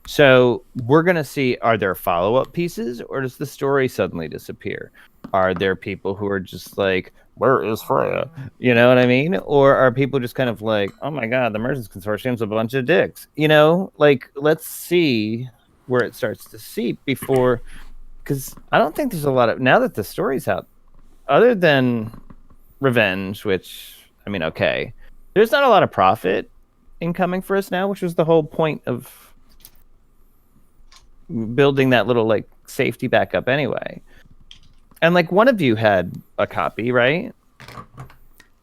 So we're going to see, are there follow-up pieces or does the story suddenly disappear? Are there people who are just like, where is Freya? You know what I mean? Or are people just kind of like, oh my God, the Merchants Consortium's a bunch of dicks. You know, like, let's see where it starts to seep before, because I don't think there's a lot of, now that the story's out, other than revenge, which, I mean, okay, there's not a lot of profit incoming for us now, which was the whole point of building that little like safety backup anyway. And like one of you had a copy, right?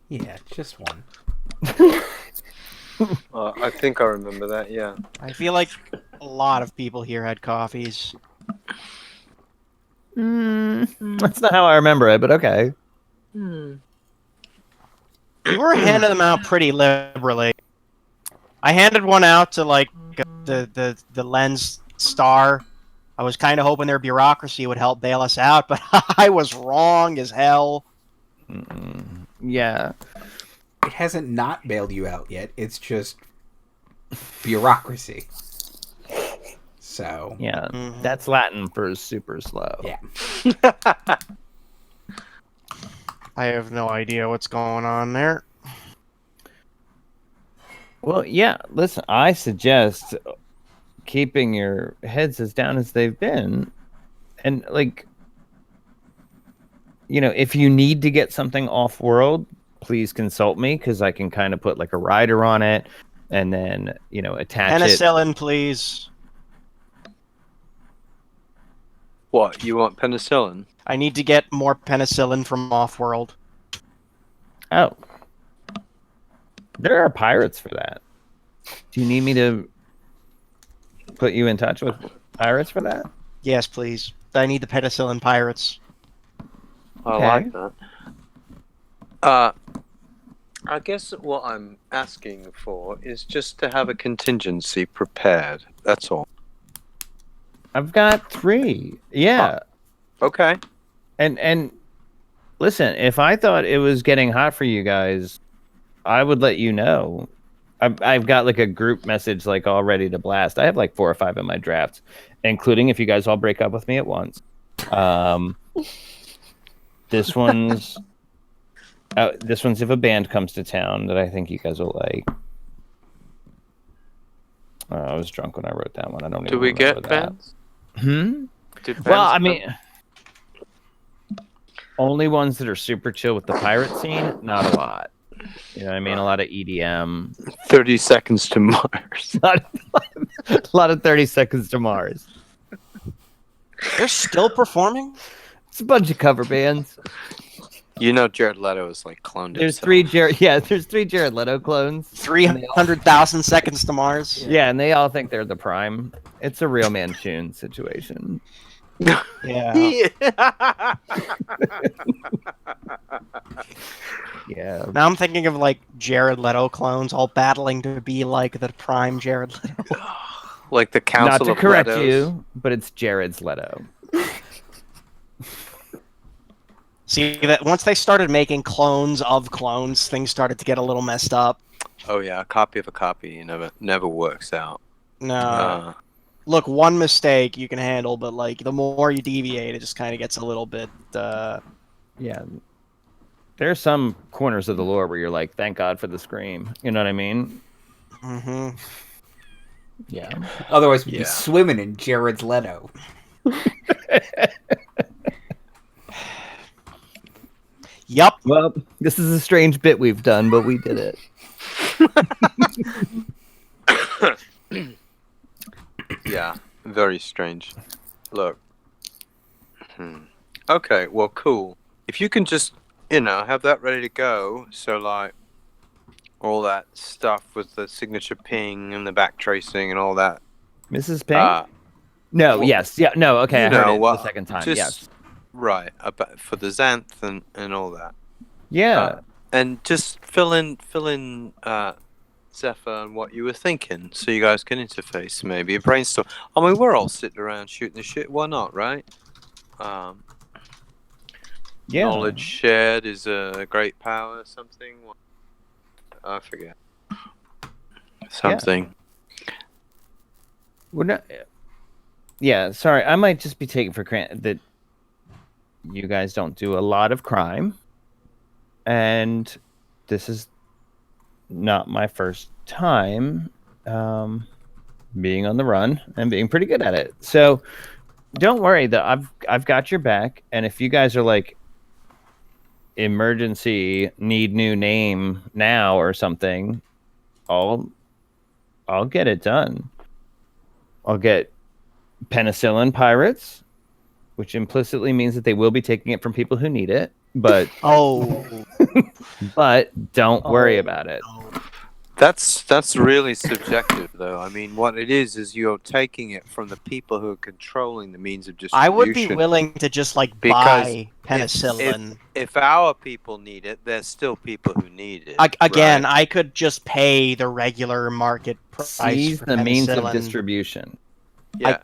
Yeah, just one. I think I remember that, yeah. I feel like a lot of people here had coffees. That's not how I remember it, but okay. We were handing them out pretty liberally. I handed one out to like the Lens Star. I was kind of hoping their bureaucracy would help bail us out, but I was wrong as hell. Yeah. It hasn't not bailed you out yet. It's just bureaucracy. So Yeah, that's Latin for super slow. yeah. I have no idea what's going on there. Well, yeah, listen, I suggest keeping your heads as down as they've been. And, like, you know, if you need to get something off-world, please consult me, because I can kind of put, like, a rider on it and then, you know, attach Penicillin, please. What, you want penicillin? I need to get more penicillin from off-world. Oh. There are pirates for that. Do you need me to put you in touch with pirates for that? Yes, please. I need the penicillin pirates. I Okay. like that. I guess what I'm asking for is just to have a contingency prepared. That's all. I've got 3. Yeah. Okay. And listen, if I thought it was getting hot for you guys, I would let you know. I've got like a group message like all ready to blast. I have like 4 or 5 in my drafts, including if you guys all break up with me at once. This one's if a band comes to town that I think you guys will like. I was drunk when I wrote that one. I don't even Do we remember get that. bands? Well, Did bands I come? mean, only ones that are super chill with the pirate scene, not a lot. You know what I mean? A lot of EDM. 30 Seconds to Mars. A lot of 30 Seconds to Mars. They're still performing? It's a bunch of cover bands. You know Jared Leto is like cloned There's himself. there's three Jared Leto clones. 300,000 seconds to Mars? Yeah, and they all think they're the prime. It's a real Manchun situation. Yeah. Yeah. Now I'm thinking of like Jared Leto clones all battling to be like the prime Jared Leto. Like the Council Not to of correct Letos. you, but it's Jared's Leto. See, that once they started making clones of clones, things started to get a little messed up. Oh yeah, a copy of a copy never works out. No. Look, one mistake you can handle, but like the more you deviate, it just kind of gets a little bit. Yeah. There are some corners of the lore where you're like, thank God for the scream. You know what I mean? Mm-hmm. Yeah. Otherwise, we'd be swimming in Jared's Leto. Yup. Well, this is a strange bit we've done, but we did it. Yeah, very strange. Look. Okay, well, cool. If you can just, have that ready to go, so like all that stuff with the signature ping and the back tracing and all that. Mrs. Ping? No, yes. Yeah, no, okay, I heard it the second time, yes. Right, for the Xanth and all that. Yeah. And just fill in Zephyr and what you were thinking, so you guys can interface, maybe a brainstorm. I mean, we're all sitting around shooting the shit. Why not, right? Yeah. Knowledge shared is a great power. Something. I forget. Something. We're not. Yeah, sorry. I might just be taking for granted that you guys don't do a lot of crime, and this is not my first time being on the run and being pretty good at it. So don't worry, that I've got your back. And if you guys are like emergency, need new name now or something, I'll get it done. I'll get penicillin pirates, which implicitly means that they will be taking it from people who need it. But but don't worry about it. That's really subjective, though. I mean, what it is you're taking it from the people who are controlling the means of distribution. I would be willing to just like buy penicillin. If our people need it, there's still people who need it. Again, right? I could just pay the regular market price. Seize for the means of penicillin. distribution. Yeah.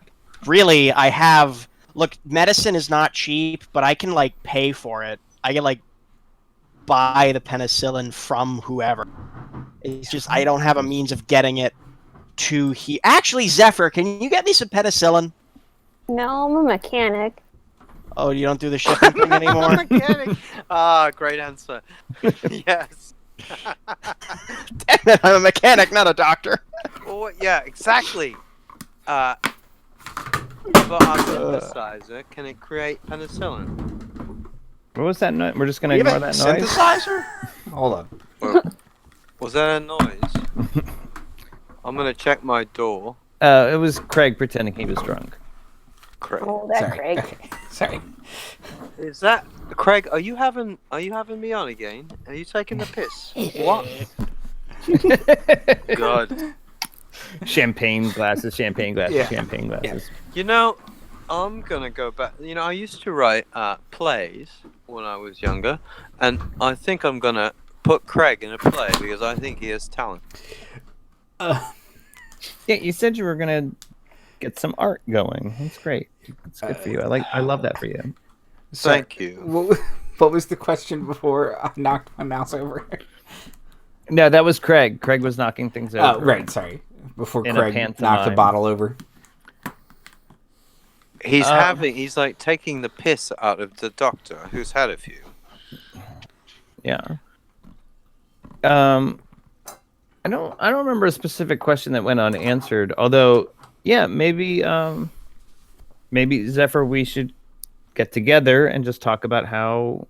I have. Look, medicine is not cheap, but I can like pay for it. I can like buy the penicillin from whoever. It's just I don't have a means of getting it to he. Actually, Zephyr, can you get me some penicillin? No, I'm a mechanic. Oh, you don't do the shipping thing anymore? Mechanic. Great answer. Yes. Damn it, I'm a mechanic, not a doctor. Well, yeah, exactly. But our synthesizer, can it create penicillin? What was that noise? We're just gonna ignore that noise. Synthesizer? Hold on. Was that a noise? I'm gonna check my door. It was Craig pretending he was drunk. Craig. Oh, that Sorry. Craig. Okay. Sorry. Is that Craig? Are you having me on again? Are you taking the piss? What? God. Champagne glasses, champagne glasses, Yeah. champagne glasses. You know, I'm gonna go back. I used to write plays when I was younger, and I think I'm gonna put Craig in a play because I think he has talent. Yeah, you said you were gonna get some art going. That's great. That's good for you. I love that for you. Thank you. What was the question before I knocked my mouse over? No, that was Craig. Craig was knocking things over. Oh, right. Sorry. Before In a Craig knocked the pantomime. bottle over. He's like taking the piss out of the doctor who's had a few. Yeah. I don't remember a specific question that went unanswered. Although, yeah, maybe Zephyr, we should get together and just talk about how,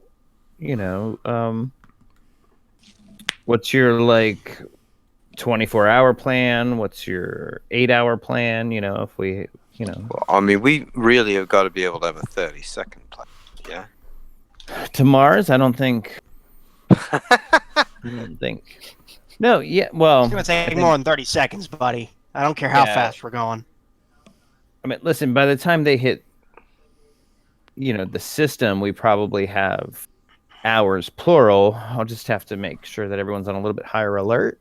What's your like 24-hour plan? What's your 8-hour plan? You know, if we, you know, Well, I mean, we really have got to be able to have a 30-second plan. Yeah. to Mars, I don't think. I don't think. No, yeah, well, It's gonna take I think- more than 30 seconds, buddy. I don't care how Yeah. fast we're going. I mean, listen, by the time they hit, you know, the system, we probably have hours plural. I'll just have to make sure that everyone's on a little bit higher alert,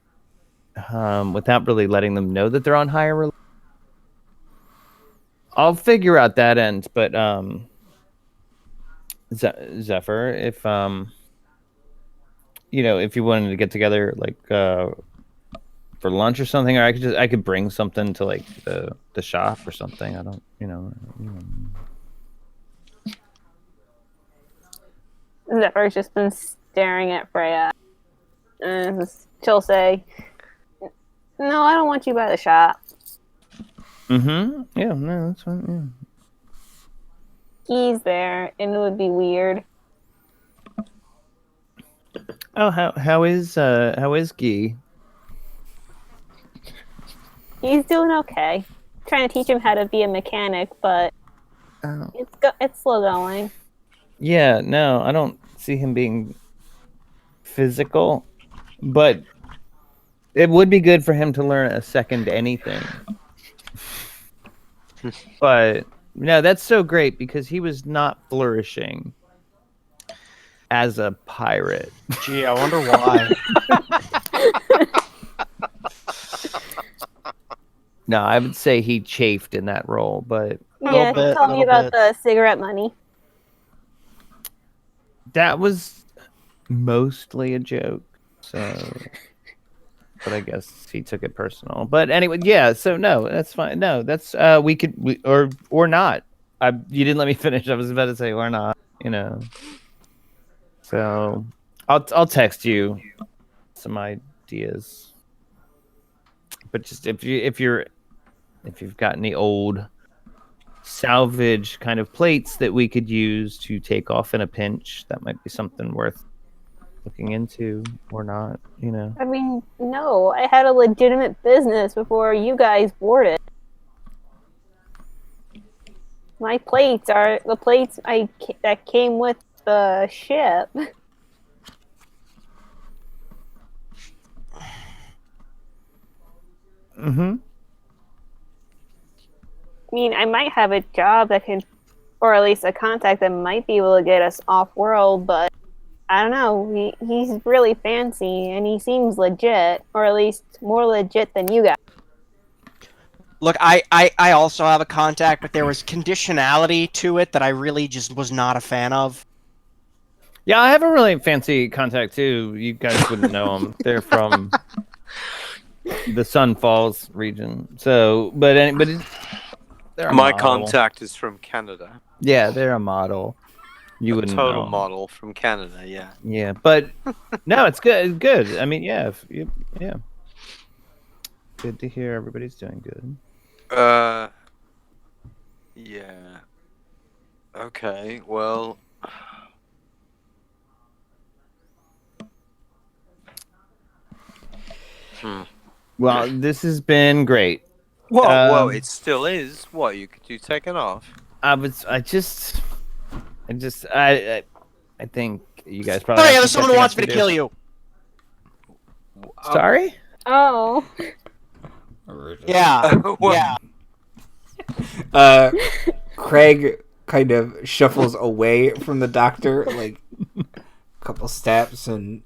without really letting them know that they're on higher alert. I'll figure out that end, but Zephyr, if you know, if you wanted to get together like for lunch or something, or I could bring something to like the shop or something. I don't, you know. Zephyr's just been staring at Freya. And she'll say, "No, I don't want you by the shop. Mm-hmm. Yeah, no, that's fine. He's there, and it would be weird." Yeah. Oh, how is Guy? He's doing okay. Trying to teach him how to be a mechanic, but Oh. it's slow going. Yeah, no, I don't see him being physical, but it would be good for him to learn a second anything. But no, that's so great because he was not flourishing as a pirate. Gee, I wonder why. No, I would say he chafed in that role, but Yeah, bit, tell me little about bit. the cigarette money. that was mostly a joke. So, but I guess he took it personal. But anyway, yeah. So no, that's fine. No, that's or not. You didn't let me finish. I was about to say or not. You know. So I'll text you some ideas. But just if you've got any old salvage kind of plates that we could use to take off in a pinch, that might be something worth looking into or not, you know. I mean, no, I had a legitimate business before you guys boarded. My plates are the plates that came with the ship. Mm-hmm. I mean, I might have a job that can, or at least a contact that might be able to get us off world, but I don't know. He's really fancy and he seems legit, or at least more legit than you guys. Look, I also have a contact, but there was conditionality to it that I really just was not a fan of. Yeah, I have a really fancy contact too. You guys wouldn't know them. They're from the Sun Falls region. So, but they're a My model. contact is from Canada. Yeah, they're a model. You A wouldn't total know. model from Canada, yeah. Yeah, but no, it's good. It's good. I mean, yeah, yeah. Good to hear everybody's doing good. Yeah. Okay, well... Well, this has been great. Whoa, it still is. What, you could do taking off? I think you guys probably. Oh have yeah, there's some someone who catching wants up me to do. kill you. Sorry. Oh, Yeah, Well, yeah. Craig kind of shuffles away from the doctor, like a couple steps, and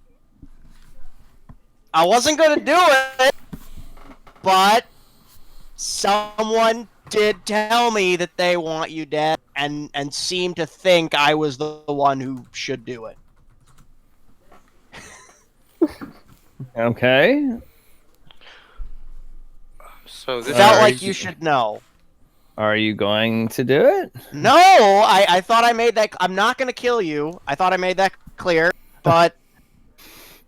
I wasn't gonna do it, but someone did tell me that they want you dead, and seemed to think I was the one who should do it. Okay. so this Felt Alright. like you should know. Are you going to do it? No, I thought I made that. I'm not gonna kill you. I thought I made that clear, but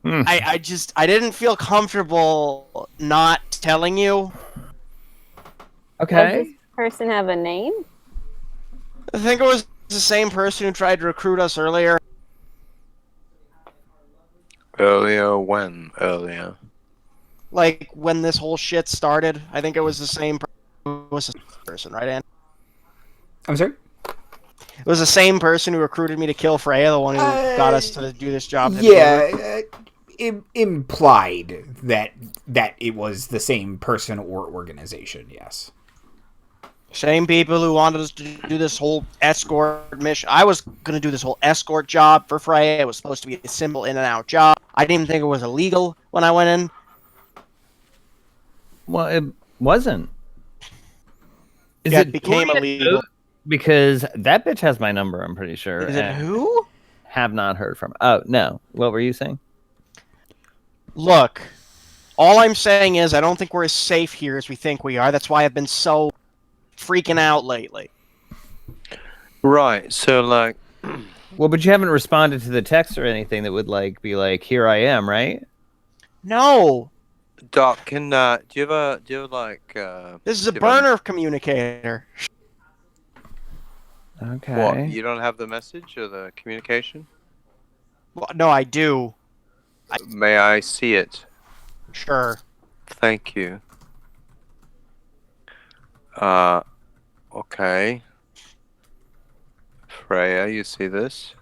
I didn't feel comfortable not telling you. does Okay. this person have a name? I think it was the same person who tried to recruit us earlier. Earlier when? Earlier. Like when this whole shit started, I think it was the same person, right, Andy? I'm sorry? It was the same person who recruited me to kill Freya, the one who got us to do this job. Yeah, implied that it was the same person or organization, yes. Same people who wanted us to do this whole escort mission. I was going to do this whole escort job for Freya. It was supposed to be a simple in and out job. I didn't even think it was illegal when I went in. Well, it wasn't. It became illegal. Because that bitch has my number, I'm pretty sure. Is it who? Have not heard from. Oh, no. What were you saying? Look, all I'm saying is I don't think we're as safe here as we think we are. That's why I've been so freaking out lately. Right, so like... Well, but you haven't responded to the text or anything that would like be like, here I am, right? No. Doc, can do you have like This is a burner communicator. Okay. What? You don't have the message or the communication? Well, no, I do. May I see it? Sure. Thank you. Okay. Freya, you see this?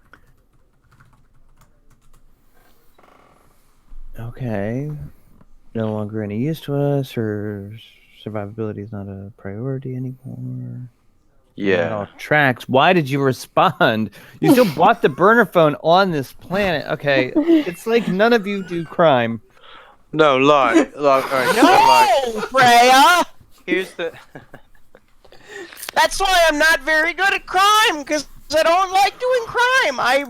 Okay. No longer any use to us, or survivability is not a priority anymore. That all tracks. Why did you respond? You still bought the burner phone on this planet. Okay, it's like none of you do crime. No, lie. All right, No, Freya! Here's the... That's why I'm not very good at crime, because I don't like doing crime. I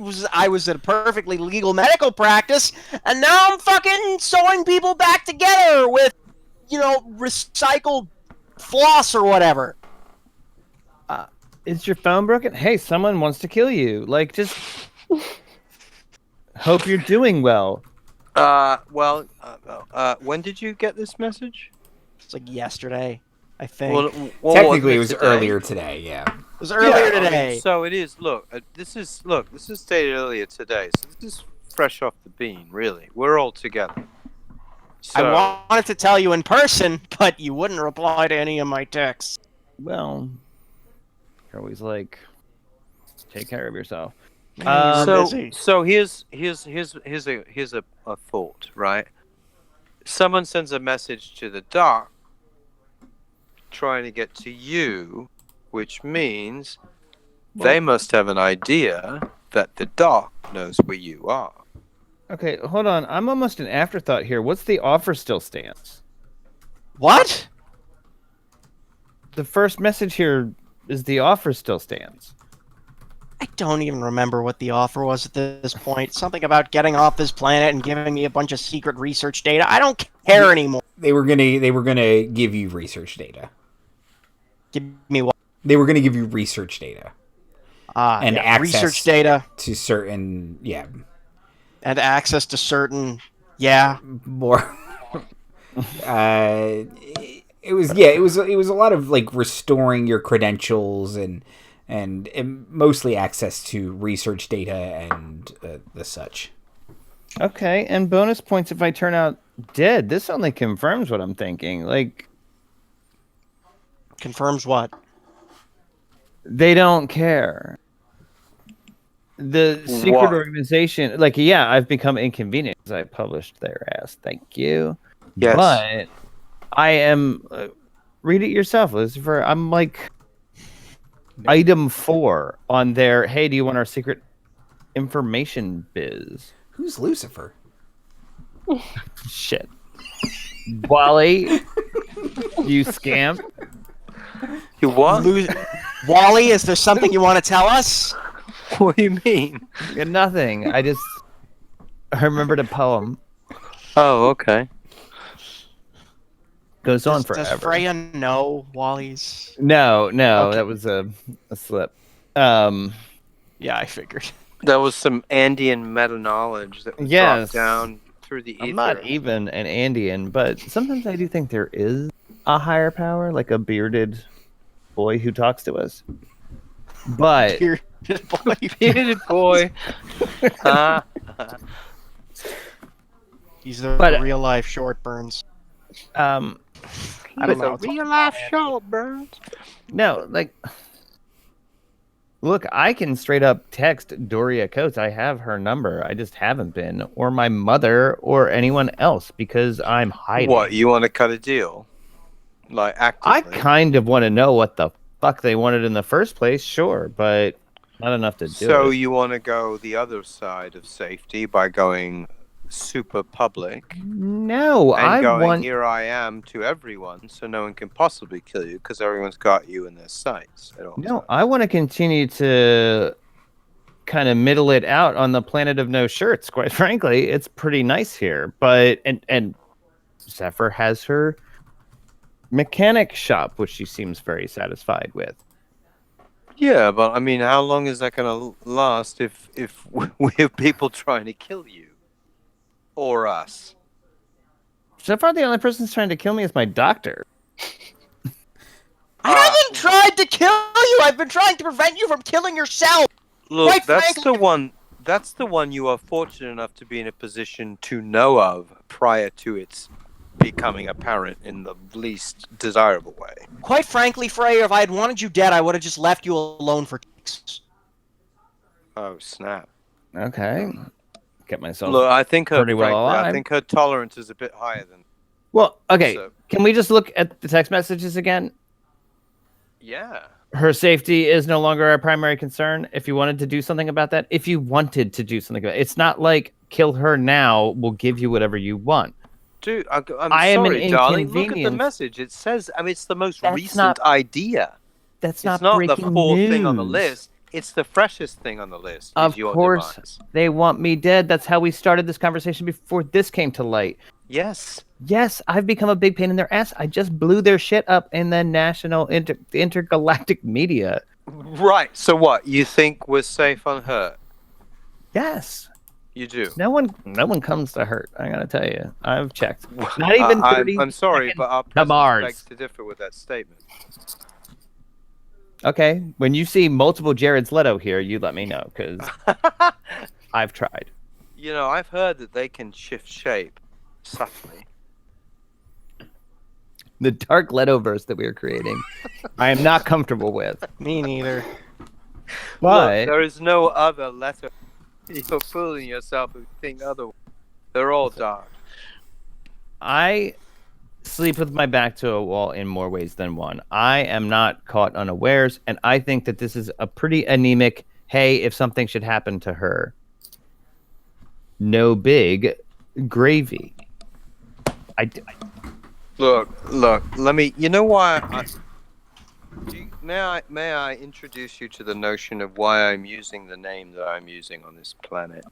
was at a perfectly legal medical practice, and now I'm fucking sewing people back together with, recycled floss or whatever. Is your phone broken? Hey, someone wants to kill you. Like, just hope you're doing well. When did you get this message? It's like yesterday, I think. Well, technically, it was earlier today. Yeah, it was earlier today. Okay, so it is. Look, this is stated earlier today. So this is fresh off the bean. Really, we're all together. So, I wanted to tell you in person, but you wouldn't reply to any of my texts. Well, you're always like, take care of yourself. So here's a thought, right? Someone sends a message to the Dark trying to get to you, which means they must have an idea that the Dark knows where you are. Okay, hold on. I'm almost an afterthought here. What's the offer still stands? What? The first message here is the offer still stands. I don't even remember what the offer was at this point. Something about getting off this planet and giving me a bunch of secret research data. I don't care anymore. they were gonna give you research data. Give me what? They were gonna give you research data. And access research data to certain and access to certain more. It was a lot of like restoring your credentials and mostly access to research data and the such. Okay, and bonus points if I turn out dead. This only confirms what I'm thinking. Like, confirms what? They don't care. The secret organization, like, I've become inconvenient because I published their ass. Thank you. Yes. But I am. Read it yourself, Lucifer. I'm like item 4 on their. Hey, do you want our secret information biz? Who's Lucifer? Shit. Wally, you scamp. You what? Wally, is there something you want to tell us? What do you mean? Nothing. I remembered a poem. Oh, okay. Goes on forever. Does Freya know Wally's? No, Okay. That was a slip. Yeah, I figured. That was some Andean meta knowledge that was dropped down through the ether. I'm not even an Andean, but sometimes I do think there is a higher power, like a bearded boy who talks to us. But Bearded boy. Bearded boy. He's the But- real life short burns. I don't know. real life short, bro. No, like, look, I can straight up text Doria Coates. I have her number. I just haven't been, or my mother, or anyone else, because I'm hiding. What, you want to cut a deal? Like, I actively? kind of want to know what the fuck they wanted in the first place, sure, but not enough to do So it. you want to go the other side of safety by going super public No, and I going, want. here I am to everyone, so no one can possibly kill you because everyone's got you in their sights at all No, times. I want to continue to kind of middle it out on the planet of no shirts. Quite frankly, it's pretty nice here, but and Zephyr has her mechanic shop, which she seems very satisfied with. Yeah, but I mean, how long is that going to last if we have people trying to kill you? Or us? So far, the only person who's trying to kill me is my doctor. I haven't tried to kill you. I've been trying to prevent you from killing yourself. Look, Quite that's frankly- the one. That's the one you are fortunate enough to be in a position to know of prior to its becoming apparent in the least desirable way. Quite frankly, Freya, if I had wanted you dead, I would have just left you alone for 2 weeks. Oh snap! Okay, get myself. Look, I think her. pretty well Frankly, I alive. think her tolerance is a bit higher than. Well, okay. So, Can we just look at the text messages again? yeah. Her safety is no longer our primary concern. If you wanted to do something about that, if you wanted to do something about it, it's not like kill her now, we'll give you whatever you want. Dude, I'm I am an sorry, darling. Look at the inconvenience. message. It says, I mean, it's the most That's recent not- idea. That's It's not not the breaking fourth news. thing on the list. It's the freshest thing on the list. Of is your course. demise. They want me dead. That's how we started this conversation before this came to light. Yes. Yes, I've become a big pain in their ass. I just blew their shit up in the intergalactic media. Right. So what? You think we're safe on her? Yes. You do. No one comes to hurt. I gotta tell you, I've checked. Not even 30 I'm sorry, seconds but our to presence Mars. begs to differ with that statement. Okay, when you see multiple Jared's Leto here, you let me know because I've tried. You know, I've heard that they can shift shape subtly. The dark Leto-verse that we are creating, I am not comfortable with. Me neither. But Look, there is no other letter. You're fooling yourself if you think otherwise. They're all dark. I sleep with my back to a wall in more ways than one. I am not caught unawares, and I think that this is a pretty anemic, hey, if something should happen to her, no big gravy. Look. Let me. You know why? May I introduce you to the notion of why I'm using the name that I'm using on this planet?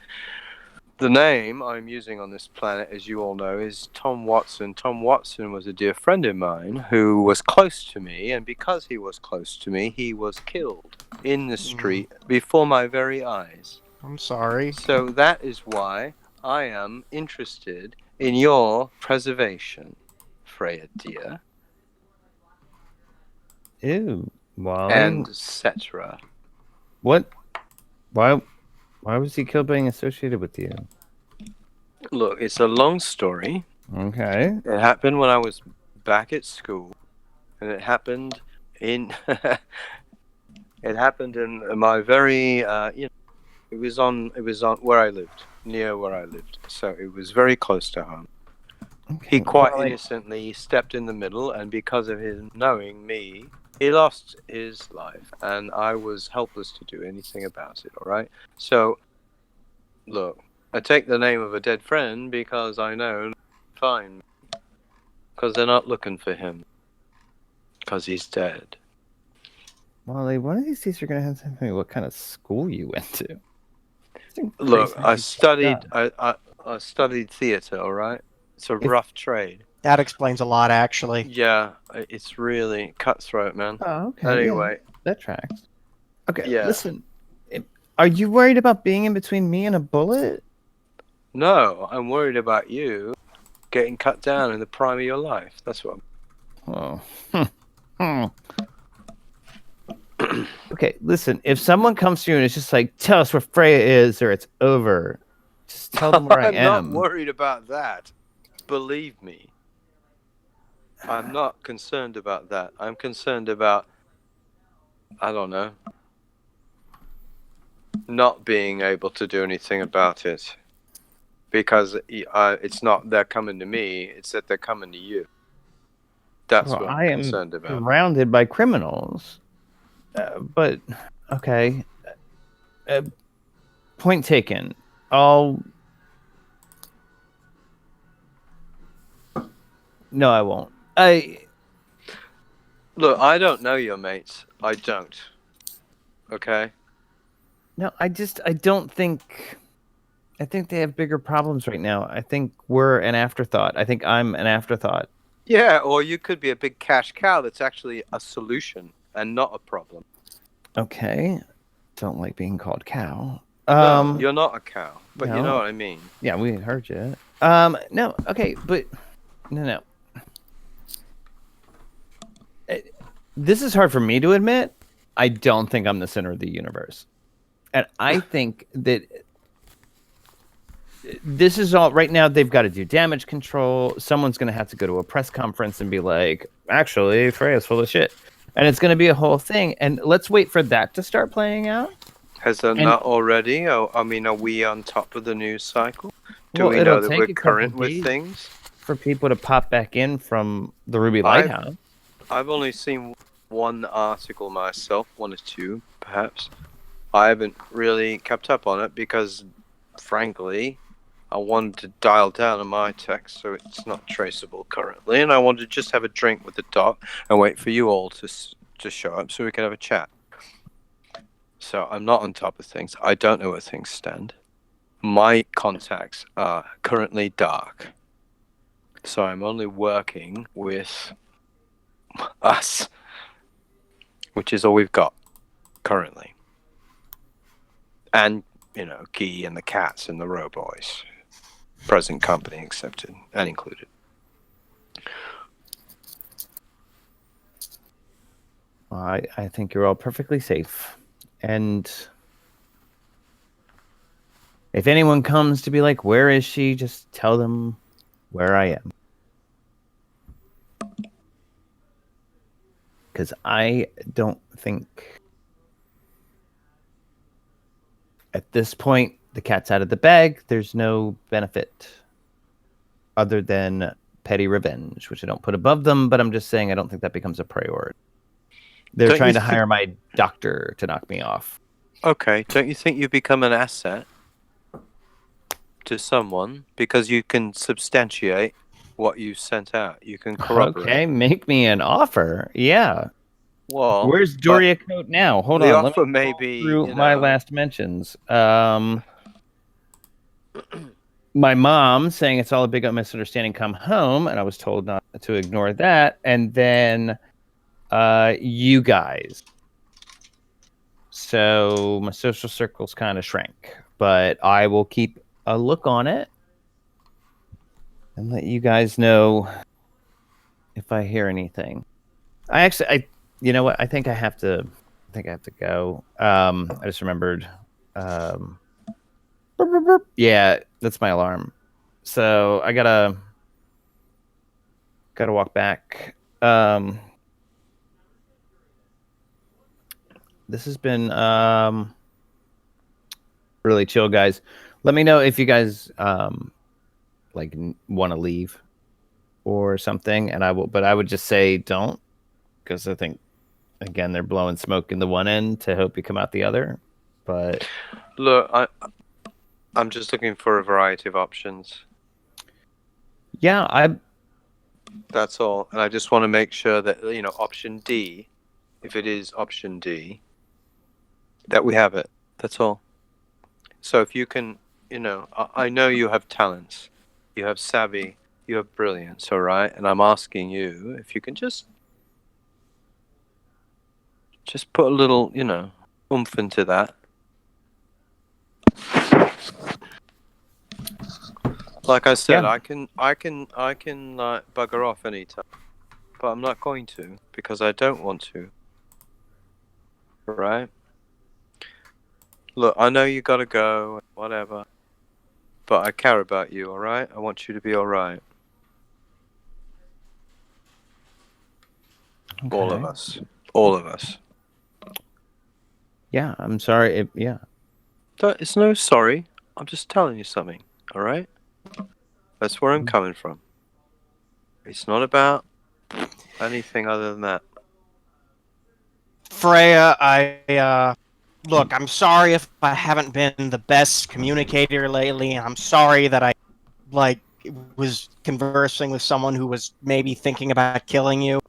The name I'm using on this planet, as you all know, is Tom Watson. Tom Watson was a dear friend of mine who was close to me, and because he was close to me, he was killed in the street before my very eyes. I'm sorry. So that is why I am interested in your preservation, Freya dear, Ew. Why? and etc. What? Why was he killed being associated with you? Look, it's a long story. Okay. It happened when I was back at school, and it happened in it happened in my very it was on where I lived, near where I lived, so it was very close to home. Okay. He quite Well, innocently stepped in the middle, and because of his knowing me, he lost his life, and I was helpless to do anything about it. All right. So, look, I take the name of a dead friend because I know fine, because they're not looking for him, because he's dead. Wally, one of these days you're gonna have to tell me what kind of school you went to. Look, I studied. stuff. I studied theater. All right. It's a rough trade. That explains a lot, actually. Yeah, it's really cutthroat, man. Oh, okay. Anyway, yeah, that tracks. Okay, Yeah. listen. Are you worried about being in between me and a bullet? no, I'm worried about you getting cut down in the prime of your life. That's what. Oh. Okay, listen. If someone comes to you and it's just like, tell us where Freya is or it's over, Just tell them where I I'm not am. worried about that. Believe me. I'm not concerned about that. I'm concerned about, I don't know, not being able to do anything about it. Because it's not they're coming to me, it's that they're coming to you. That's Well, what I I'm am concerned about. surrounded by criminals. But, okay. Point taken. No, I won't. Look, I don't know your mates. I don't. Okay? No, I don't think. I think they have bigger problems right now. I think we're an afterthought. I think I'm an afterthought. Yeah, or you could be a big cash cow that's actually a solution and not a problem. Okay. Don't like being called cow. No, you're not a cow, but you no. know what I mean. Yeah, we heard you. No, okay, but no. This is hard for me to admit. I don't think I'm the center of the universe. And I think that this is all right now. They've got to do damage control. Someone's going to have to go to a press conference and be like, actually, Freya's full of shit. And it's going to be a whole thing. And let's wait for that to start playing out. Has there not already? I mean, are we on top of the news cycle? Do we it'll know that take we're a couple current with days things? for people to pop back in from the Ruby Lighthouse. I've only seen one article myself, one or two, perhaps. I haven't really kept up on it because, frankly, I wanted to dial down on my text so it's not traceable currently, and I wanted to just have a drink with the doc and wait for you all to show up so we can have a chat. So I'm not on top of things. I don't know where things stand. My contacts are currently dark. So I'm only working with us, which is all we've got currently. And, Key and the cats and the Roboys. Present company accepted and included. Well, I think you're all perfectly safe. And if anyone comes to be like, where is she? Just tell them where I am. Because I don't think at this point the cat's out of the bag. There's no benefit other than petty revenge, which I don't put above them, but I'm just saying I don't think that becomes a priority. They're trying to hire my doctor to knock me off. Okay, don't you think you become an asset to someone because you can substantiate what you sent out? You can corroborate. Okay, make me an offer. Yeah. Well, where's Doria Coat now? Hold on. The Let offer me may go be through my last mentions. My mom saying it's all a big misunderstanding. Come home, and I was told not to ignore that. And then you guys. So my social circles kind of shrank, but I will keep a look on it and let you guys know if I hear anything. You know what? I think I have to go. I just remembered. Yeah, that's my alarm. So I gotta walk back. This has been really chill, guys. Let me know if you guys want to leave or something, and I will. But I would just say don't, because I think again they're blowing smoke in the one end to hope you come out the other. But look, I'm just looking for a variety of options. Yeah, That's all, and I just want to make sure that option D, if it is option D, that we have it. That's all. So if you can, I know you have talents, you have savvy, you have brilliance, all right? And I'm asking you if you can just put a little, oomph into that. Like I said, Yeah. I can bugger off anytime, but I'm not going to because I don't want to. Right? Look, I know you gotta go, whatever, but I care about you, alright? I want you to be alright. Okay. All of us. All of us. Yeah, I'm sorry. Yeah. It's no sorry. I'm just telling you something, alright? That's where I'm coming from. It's not about anything other than that. Freya, look, I'm sorry if I haven't been the best communicator lately. I'm sorry that I, was conversing with someone who was maybe thinking about killing you.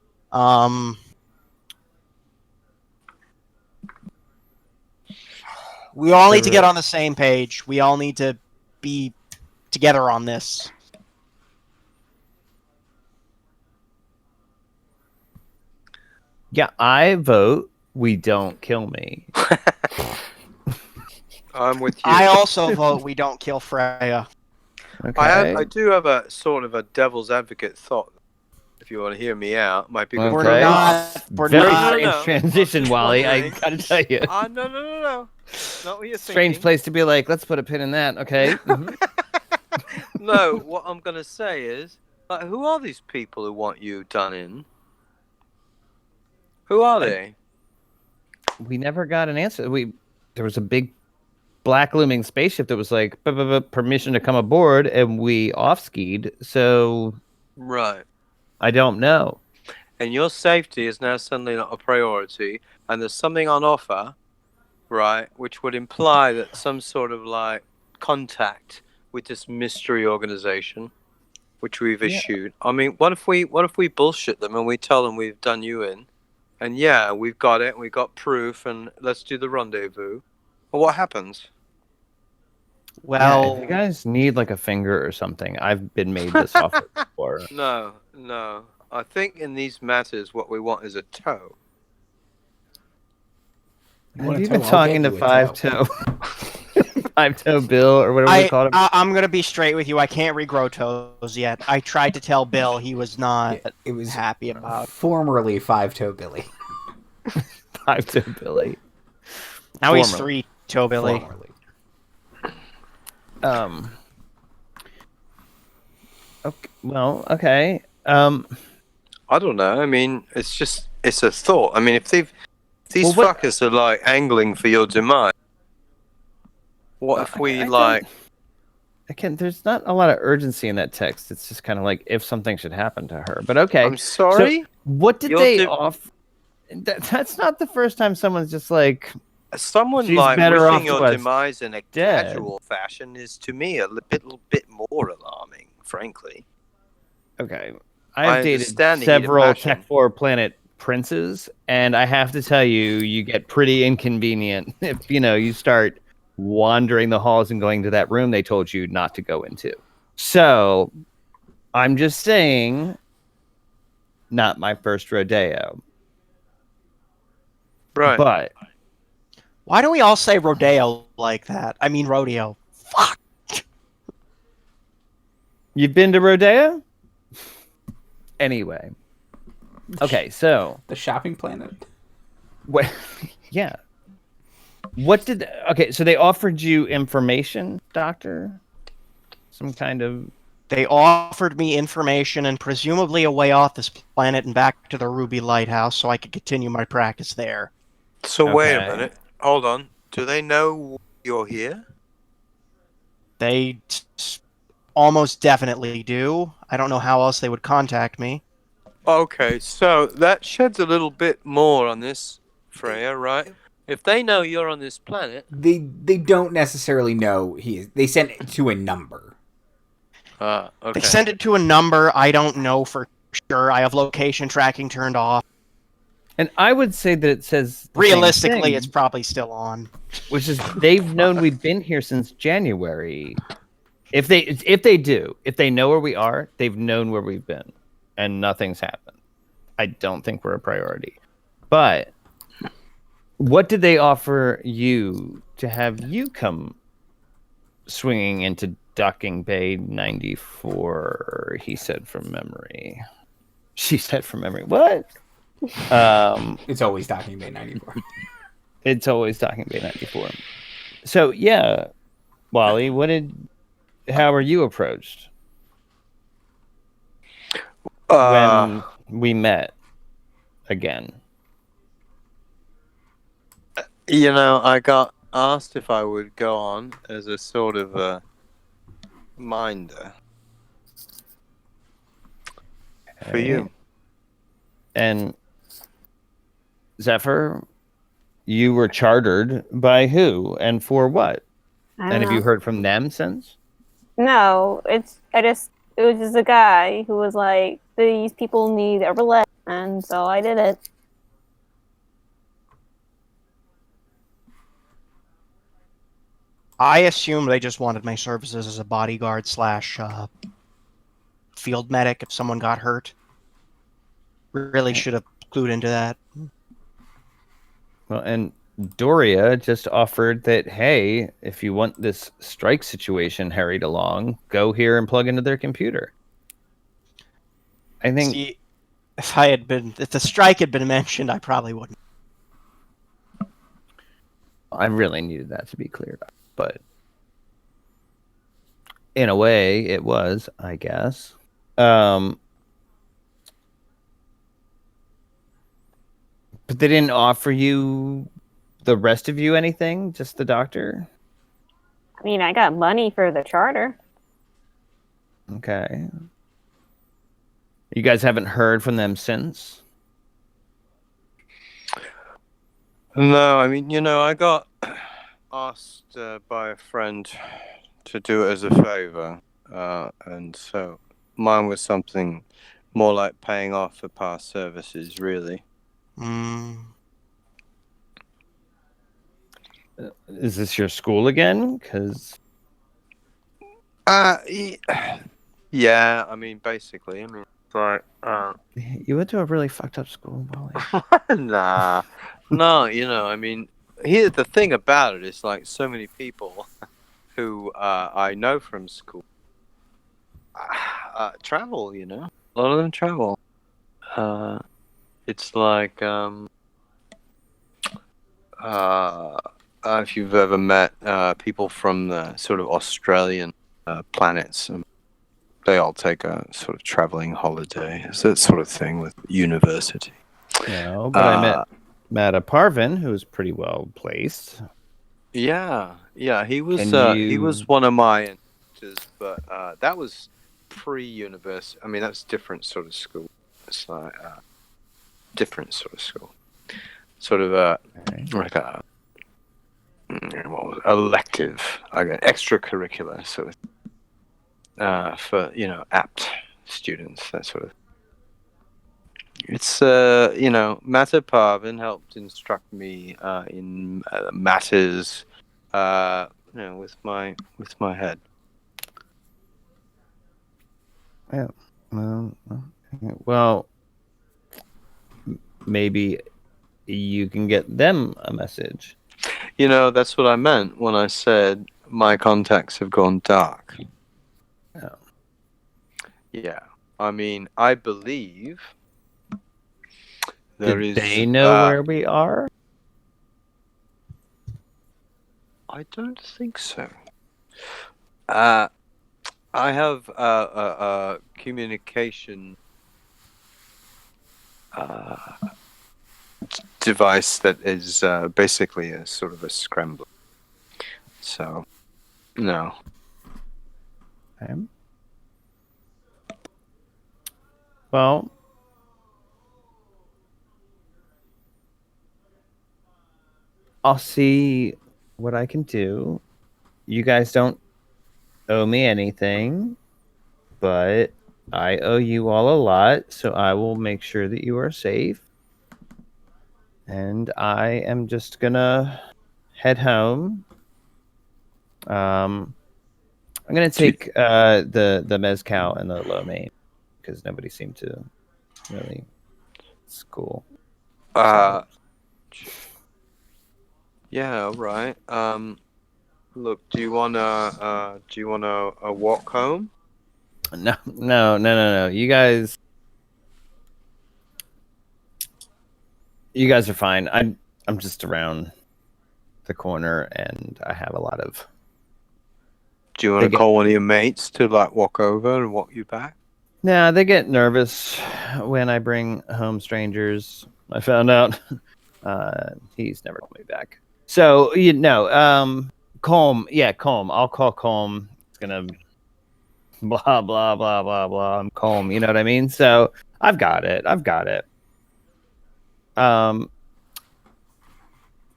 We all need to get on the same page. We all need to be together on this. Yeah, I vote we don't kill me. I'm with you. I also vote we don't kill Freya. Okay. I do have a sort of a devil's advocate thought. If you want to hear me out, might be good. Okay. We're not. We're Very not. strange No. transition, Wally. I gotta tell you. No. Not what you're Strange thinking. place to be like, let's put a pin in that, okay? No, what I'm gonna say is, who are these people who want you done in? Who are they? We never got an answer. There was a big black looming spaceship that was like permission to come aboard, and we off skied. So Right. I don't know. And your safety is now suddenly not a priority, and there's something on offer, right, which would imply that some sort of contact with this mystery organization, which we've issued. I mean, what if we bullshit them and we tell them we've done you in, and yeah, we've got it, we got proof, and let's do the rendezvous. Well, what happens? Well, if you guys need like a finger or something, I've been made this offer before. No. I think in these matters, what we want is a toe. Have you been talking to Five Toe? Five Toe Bill or whatever we called him? I'm gonna be straight with you. I can't regrow toes yet. I tried to tell Bill, he was not. It was happy about. Formerly Five-Toe Billy. Five Toe Billy. Now he's 3-toe Billy. Formerly. Okay. Well, okay. I don't know. I mean, it's a thought. I mean, if these fuckers are angling for your demise, what if we Again, there's not a lot of urgency in that text. It's just kind of like if something should happen to her. But okay. I'm sorry. So what did they offer? That's not the first time someone's just like. Someone she's better wishing off your to us demise in a dead. casual fashion is to me a little bit more alarming, frankly. Okay. I've dated understand the heat of several passion. Tech 4 planet princes, and I have to tell you, you get pretty inconvenient if you start wandering the halls and going to that room they told you not to go into. So I'm just saying, not my first rodeo. Right. But Why do we all say rodeo like that? I mean rodeo. Fuck. you've been to rodeo? Anyway. Okay, so The shopping planet. what? Yeah. What did? Okay, so they offered you information, Doctor. Some kind of. They offered me information and presumably a way off this planet and back to the Ruby Lighthouse so I could continue my practice there. So wait a Okay. minute. Hold on. Do they know you're here? They almost definitely do. I don't know how else they would contact me. Okay, so that sheds a little bit more on this, Freya, right? If they know you're on this planet, They don't necessarily know he is. They sent it to a number. okay. They sent it to a number I don't know for sure. I have location tracking turned off. And I would say that it says the same Realistically, thing, it's probably still on. which is they've known we've been here since January. If they know where we are, they've known where we've been, and nothing's happened. I don't think we're a priority. But what did they offer you to have you come swinging into Docking Bay 94? He said from memory. She said from memory. What? It's always Docking Bay 94. It's always Docking Bay 94. So yeah, Wally, what did how were you approached Uh, when we met again? I got asked if I would go on as a sort of a minder for you. And Zephyr, you were chartered by who and for what? I And don't have know. you heard from them since? No, it was just a guy who was like, these people need a relay, and so I did it. I assume they just wanted my services as a bodyguard slash field medic if someone got hurt. Really should have clued into that. Well, and Doria just offered that, hey, if you want this strike situation harried along, go here and plug into their computer. I think See, if the strike had been mentioned, I probably wouldn't. I really needed that to be cleared up, but in a way it was, I guess. But they didn't offer you, the rest of you, anything? Just the doctor? I mean, I got money for the charter. Okay. You guys haven't heard from them since? No, I mean, I got asked by a friend to do it as a favor, and so mine was something more like paying off for past services, really. Is this your school again? Because Yeah, I mean, basically, right. you went to a really fucked up school, Wally. Nah, no, I mean, here's the thing about it is like so many people who I know from school travel, a lot of them travel. It's like if you've ever met people from the sort of Australian planets, they all take a sort of traveling holiday. It's that sort of thing with university. No, but I met Mata Parvin, who's pretty well placed. Yeah, he was he you- was one of my mentors, but that was pre-university. I mean, that's different sort of school. It's like different sort of school, sort of like a elective, like an extracurricular sort of for apt students. That sort of. It's Mata Parvin helped instruct me in matters with my head. Yeah. Well, maybe you can get them a message. That's what I meant when I said my contacts have gone dark. Oh. Yeah, I mean, I believe Did they know where we are? I don't think so. I have a communication device that is basically a sort of a scrambler. So, no. Okay. Well, I'll see what I can do. You guys don't owe me anything, but I owe you all a lot, so I will make sure that you are safe. And I am just gonna head home. I'm gonna take the mezcal and the lo mein because nobody seemed to really. It's cool. Yeah, all right. Look, do you wanna walk home? No. You guys are fine. I'm just around the corner, and I have a lot of Do you want to call one of your mates to like walk over and walk you back? Nah, they get nervous when I bring home strangers. I found out he's never called me back. So Colm, Colm. I'll call Colm. It's gonna blah blah blah blah blah. I'm Colm. You know what I mean? So I've got it.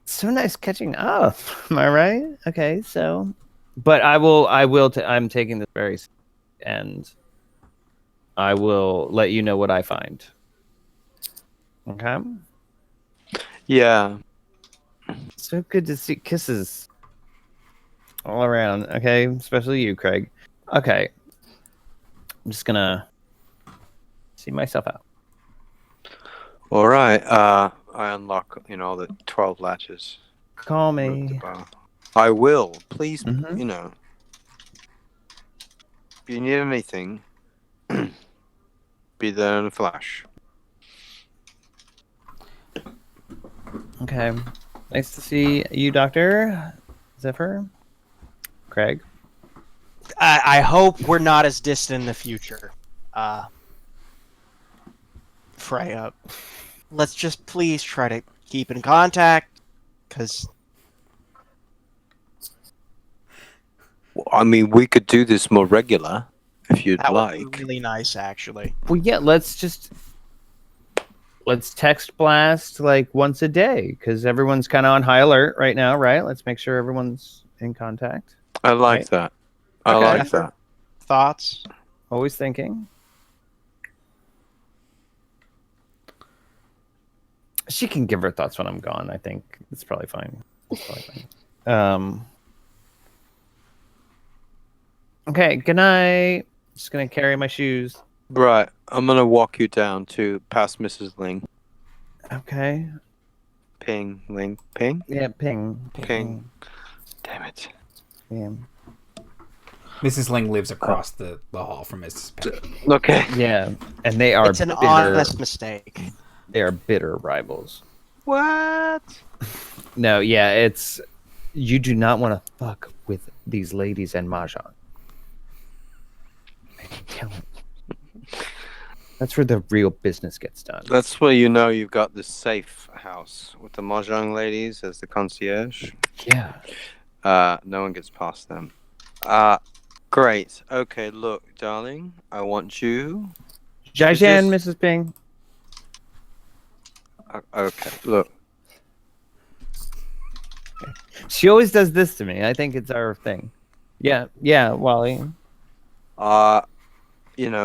So nice catching up. Am I right? Okay, so, but I'm taking this very, and I will let you know what I find. Okay. Yeah. So good to see kisses all around. Okay, especially you, Craig. Okay, I'm just gonna see myself out. All right. I unlock, the 12 latches. Call Move the me. bar. I will. Please, Mhm. if you need anything, be there in a flash. Okay. Nice to see you, Dr. Zephyr. Craig. I hope we're not as distant in the future. Freya, let's just please try to keep in contact, because... Well, I mean, we could do this more regular, if you'd That would like. be really nice, actually. Well, yeah, let's text blast like once a day, because everyone's kind of on high alert right now, right? Let's make sure everyone's in contact. I like Right. that. I Okay. like that. Thoughts? Always thinking. She can give her thoughts when I'm gone. I think it's probably fine. Okay, good night. Just gonna carry my shoes. Right. I'm going to walk you down to past Mrs. Ling. Okay. Ping, Ling. Ping? Yeah, ping. Ping. Damn it. Yeah. Mrs. Ling lives across the hall from Mrs. Peng. Okay. Yeah, and they are It's an bitter. honest mistake. They are bitter rivals. What? No, yeah, it's you do not want to fuck with these ladies and mahjong. That's where the real business gets done. That's where you've got the safe house with the mahjong ladies as the concierge. Yeah. No one gets past them. Great. Okay, look, darling, I want you. Jaijan, Mrs. Ping. Okay, look. She always does this to me. I think it's our thing. Yeah, Wally.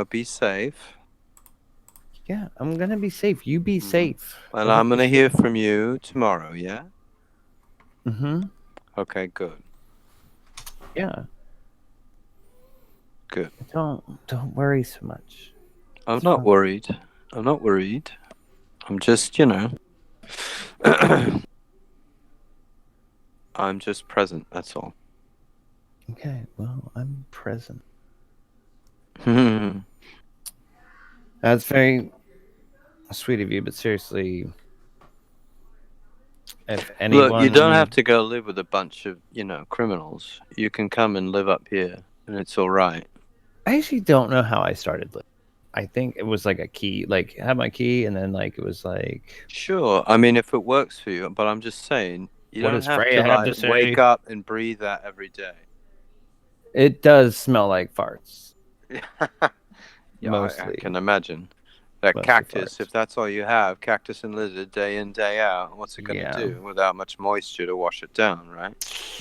Be safe. Yeah, I'm gonna be safe. You be safe. And I'm gonna hear from you tomorrow, yeah? Mm-hmm. Okay, good. Yeah. Good. Don't worry so much. I'm not worried. I'm just, I'm just present, that's all. Okay, well, I'm present. Hmm. That's very sweet of you, but seriously, if anyone... Look, you don't have to go live with a bunch of, criminals. You can come and live up here, and it's all right. I actually don't know how I started living. I think it was like a key, like I had my key, and then like it was like... Sure, I mean, if it works for you, but I'm just saying, you What don't does have Freya to, have to like, say? wake up and breathe that every day. It does smell like farts. Yeah, Mostly. I can imagine. That Mostly cactus, farts. if that's all you have, cactus and lizard day in, day out, what's it going to do without much moisture to wash it down, right?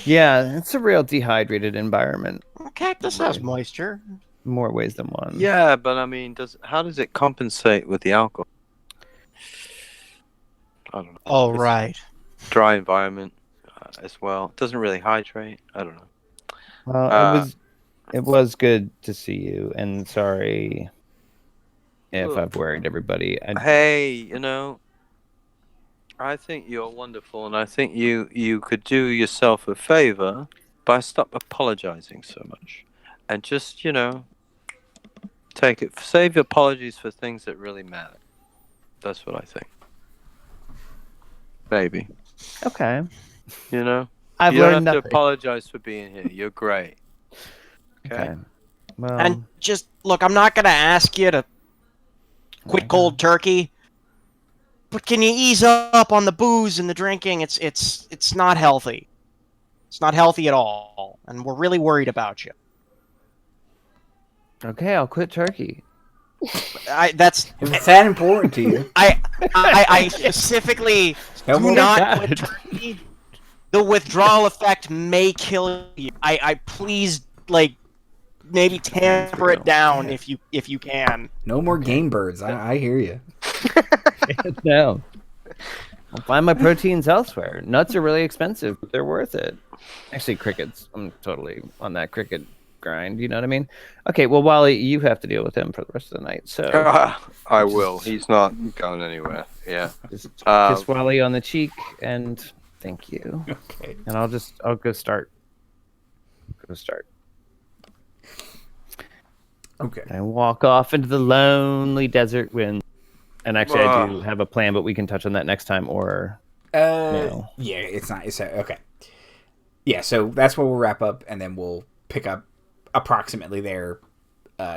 Yeah, it's a real dehydrated environment. Cactus has moisture. More ways than one. Yeah, but I mean, how does it compensate with the alcohol? I don't know. Oh, It's right. Dry environment as well. It doesn't really hydrate. I don't know. Well, it was good to see you, and sorry if Look. I've worried everybody. Hey, I think you're wonderful, and I think you could do yourself a favor by stop apologizing so much, and just save apologies for things that really matter. That's what I think. Maybe. Okay. You I've don't learned have to nothing. apologize for being here. You're great. Okay. Well, And just look, I'm not gonna ask you to quit cold turkey, but can you ease up on the booze and the drinking? It's not healthy. It's not healthy at all, and we're really worried about you. okay, I'll quit turkey. If it's that important to you, I specifically No do more not God. quit turkey. The withdrawal effect may kill you. I please maybe tamper it down if you can. no more game birds. I hear you. No. I'll find my proteins elsewhere. Nuts are really expensive, but they're worth it. Actually, crickets. I'm totally on that cricket grind. You know what I mean? Okay, well, Wally, you have to deal with him for the rest of the night. So I will. He's not going anywhere. Yeah. just kiss Wally on the cheek and thank you. Okay. And I'll go start. Okay. And I walk off into the lonely desert wind. And actually, I do have a plan, but we can touch on that next time. Or no. Yeah, it's not. It's okay. Yeah, so that's where we'll wrap up, and then we'll pick up approximately there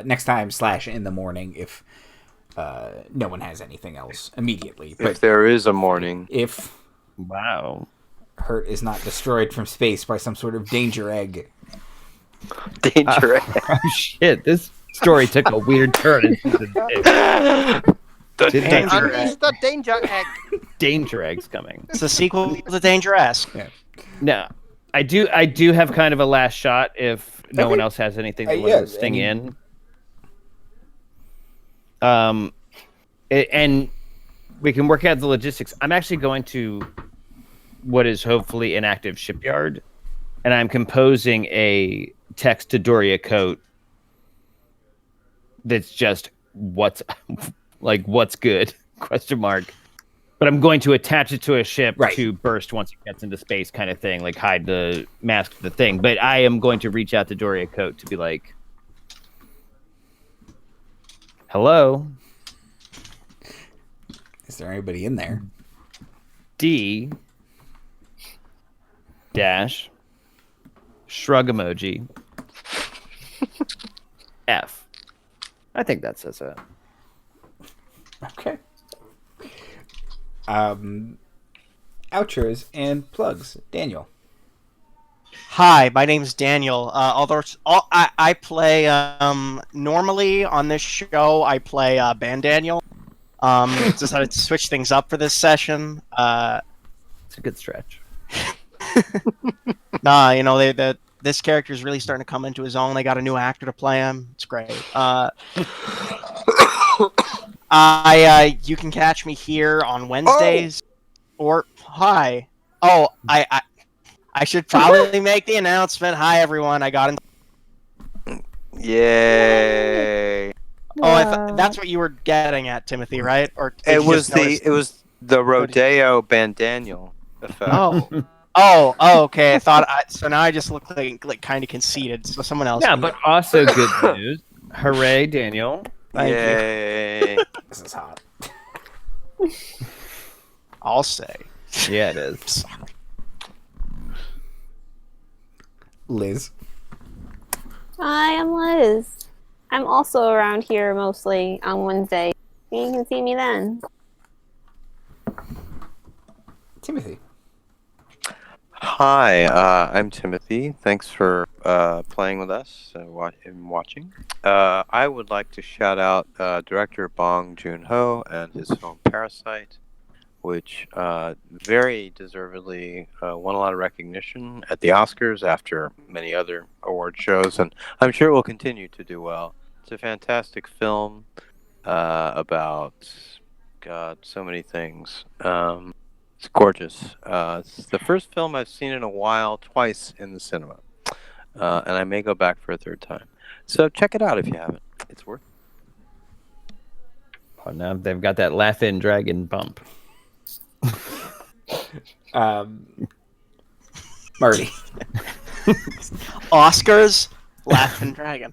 next time / in the morning if no one has anything else immediately. But If there is a morning. if Wow. Hurt is not destroyed from space by some sort of danger egg. Danger. Oh shit! This story took a weird turn in season 2. The Danger Unleash the danger egg. Danger eggs coming. It's a sequel to Dangerous. No, I do have kind of a last shot if no one Okay. else has anything they Yeah, want to sting I in. And we can work out the logistics. I'm actually going to what is hopefully an active shipyard, and I'm composing a text to Doria Coate that's just what's good ? But I'm going to attach it to a ship Right. to burst once it gets into space, kind of thing, like hide the mask of the thing. But I am going to reach out to Doria Coate to be like, "Hello, Is there anybody in there? D dash shrug emoji F." I think that says it. Okay. Outros and plugs. Daniel. Hi, my name's Daniel. I play normally on this show. I play Band Daniel. Decided to switch things up for this session. It's a good stretch. This character is really starting to come into his own. They got a new actor to play him. It's great. You can catch me here on Wednesdays. Or hi. Oh, I should probably make the announcement. Hi everyone, I got in. Yay! That's what you were getting at, Timothy, right? Or did It you was just notice- the Rodeo Bandaniel effect. Oh, okay. So now I just look like kind of conceited. So someone else. Yeah, but also good news. Hooray, Daniel. Thank you. Yay! This is hot. I'll say. Yeah, it is. Sorry. Liz. Hi, I'm Liz. I'm also around here mostly on Wednesday. You can see me then. Timothy. Hi, I'm Timothy. Thanks for playing with us and watching. I would like to shout out director Bong Joon-ho and his film Parasite, which very deservedly won a lot of recognition at the Oscars after many other award shows, and I'm sure it will continue to do well. It's a fantastic film about, God, so many things. It's gorgeous. It's the first film I've seen in a while, twice in the cinema. And I may go back for a third time. So check it out if you haven't. It's worth it. Oh, now they've got that laugh-in dragon bump. Marty. Oscars, Laughing Dragon.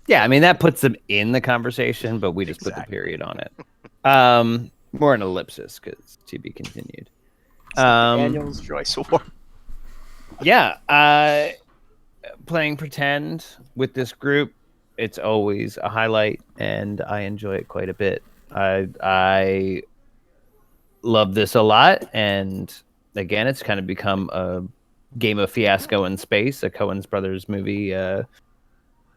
Yeah, I mean, that puts them in the conversation, but we just put the period on it. More an ellipsis, because to be continued. Daniel's Joyce Award. Yeah. playing pretend with this group. It's always a highlight, and I enjoy it quite a bit. I love this a lot, and again, it's kind of become a game of fiasco in space, a Coen's brothers movie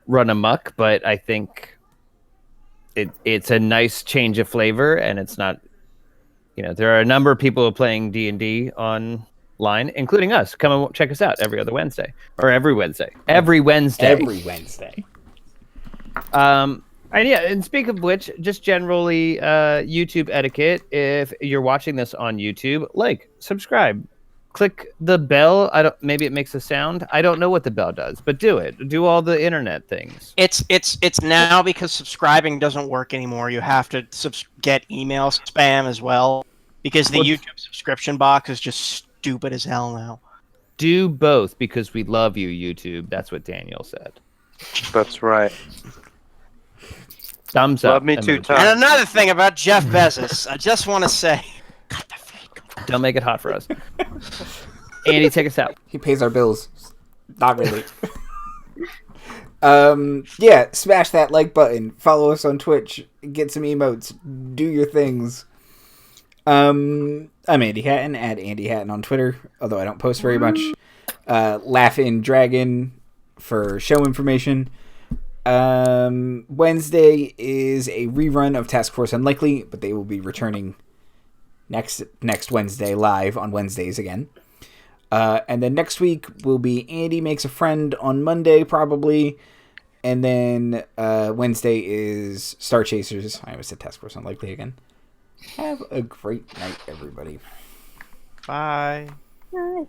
run amok. But I think it's a nice change of flavor, and it's not. There are a number of people playing D&D online, including us. Come and check us out every other Wednesday or every Wednesday. Every Wednesday. And speak of which, just generally YouTube etiquette. If you're watching this on YouTube, subscribe, click the bell. Maybe it makes a sound. I don't know what the bell does, but do it. Do all the internet things. It's now because subscribing doesn't work anymore. You have to get email spam as well because the YouTube subscription box is just stupid as hell now. Do both because we love you, YouTube. That's what Daniel said. That's right. Thumbs up. Love me too, Tom. And another thing about Jeff Bezos, I just want to say, don't make it hot for us. Andy, take us out. He pays our bills. Not really. Smash that like button. Follow us on Twitch. Get some emotes. Do your things. I'm Andy Hatton, at Andy Hatton on Twitter, although I don't post very much. Laugh-In Dragon for show information. Wednesday is a rerun of Task Force Unlikely, but they will be returning next Wednesday live on Wednesdays again. And then next week will be Andy Makes a Friend on Monday, probably. And then Wednesday is Star Chasers. I almost said Task Force Unlikely again. Have a great night, everybody. bye. Bye.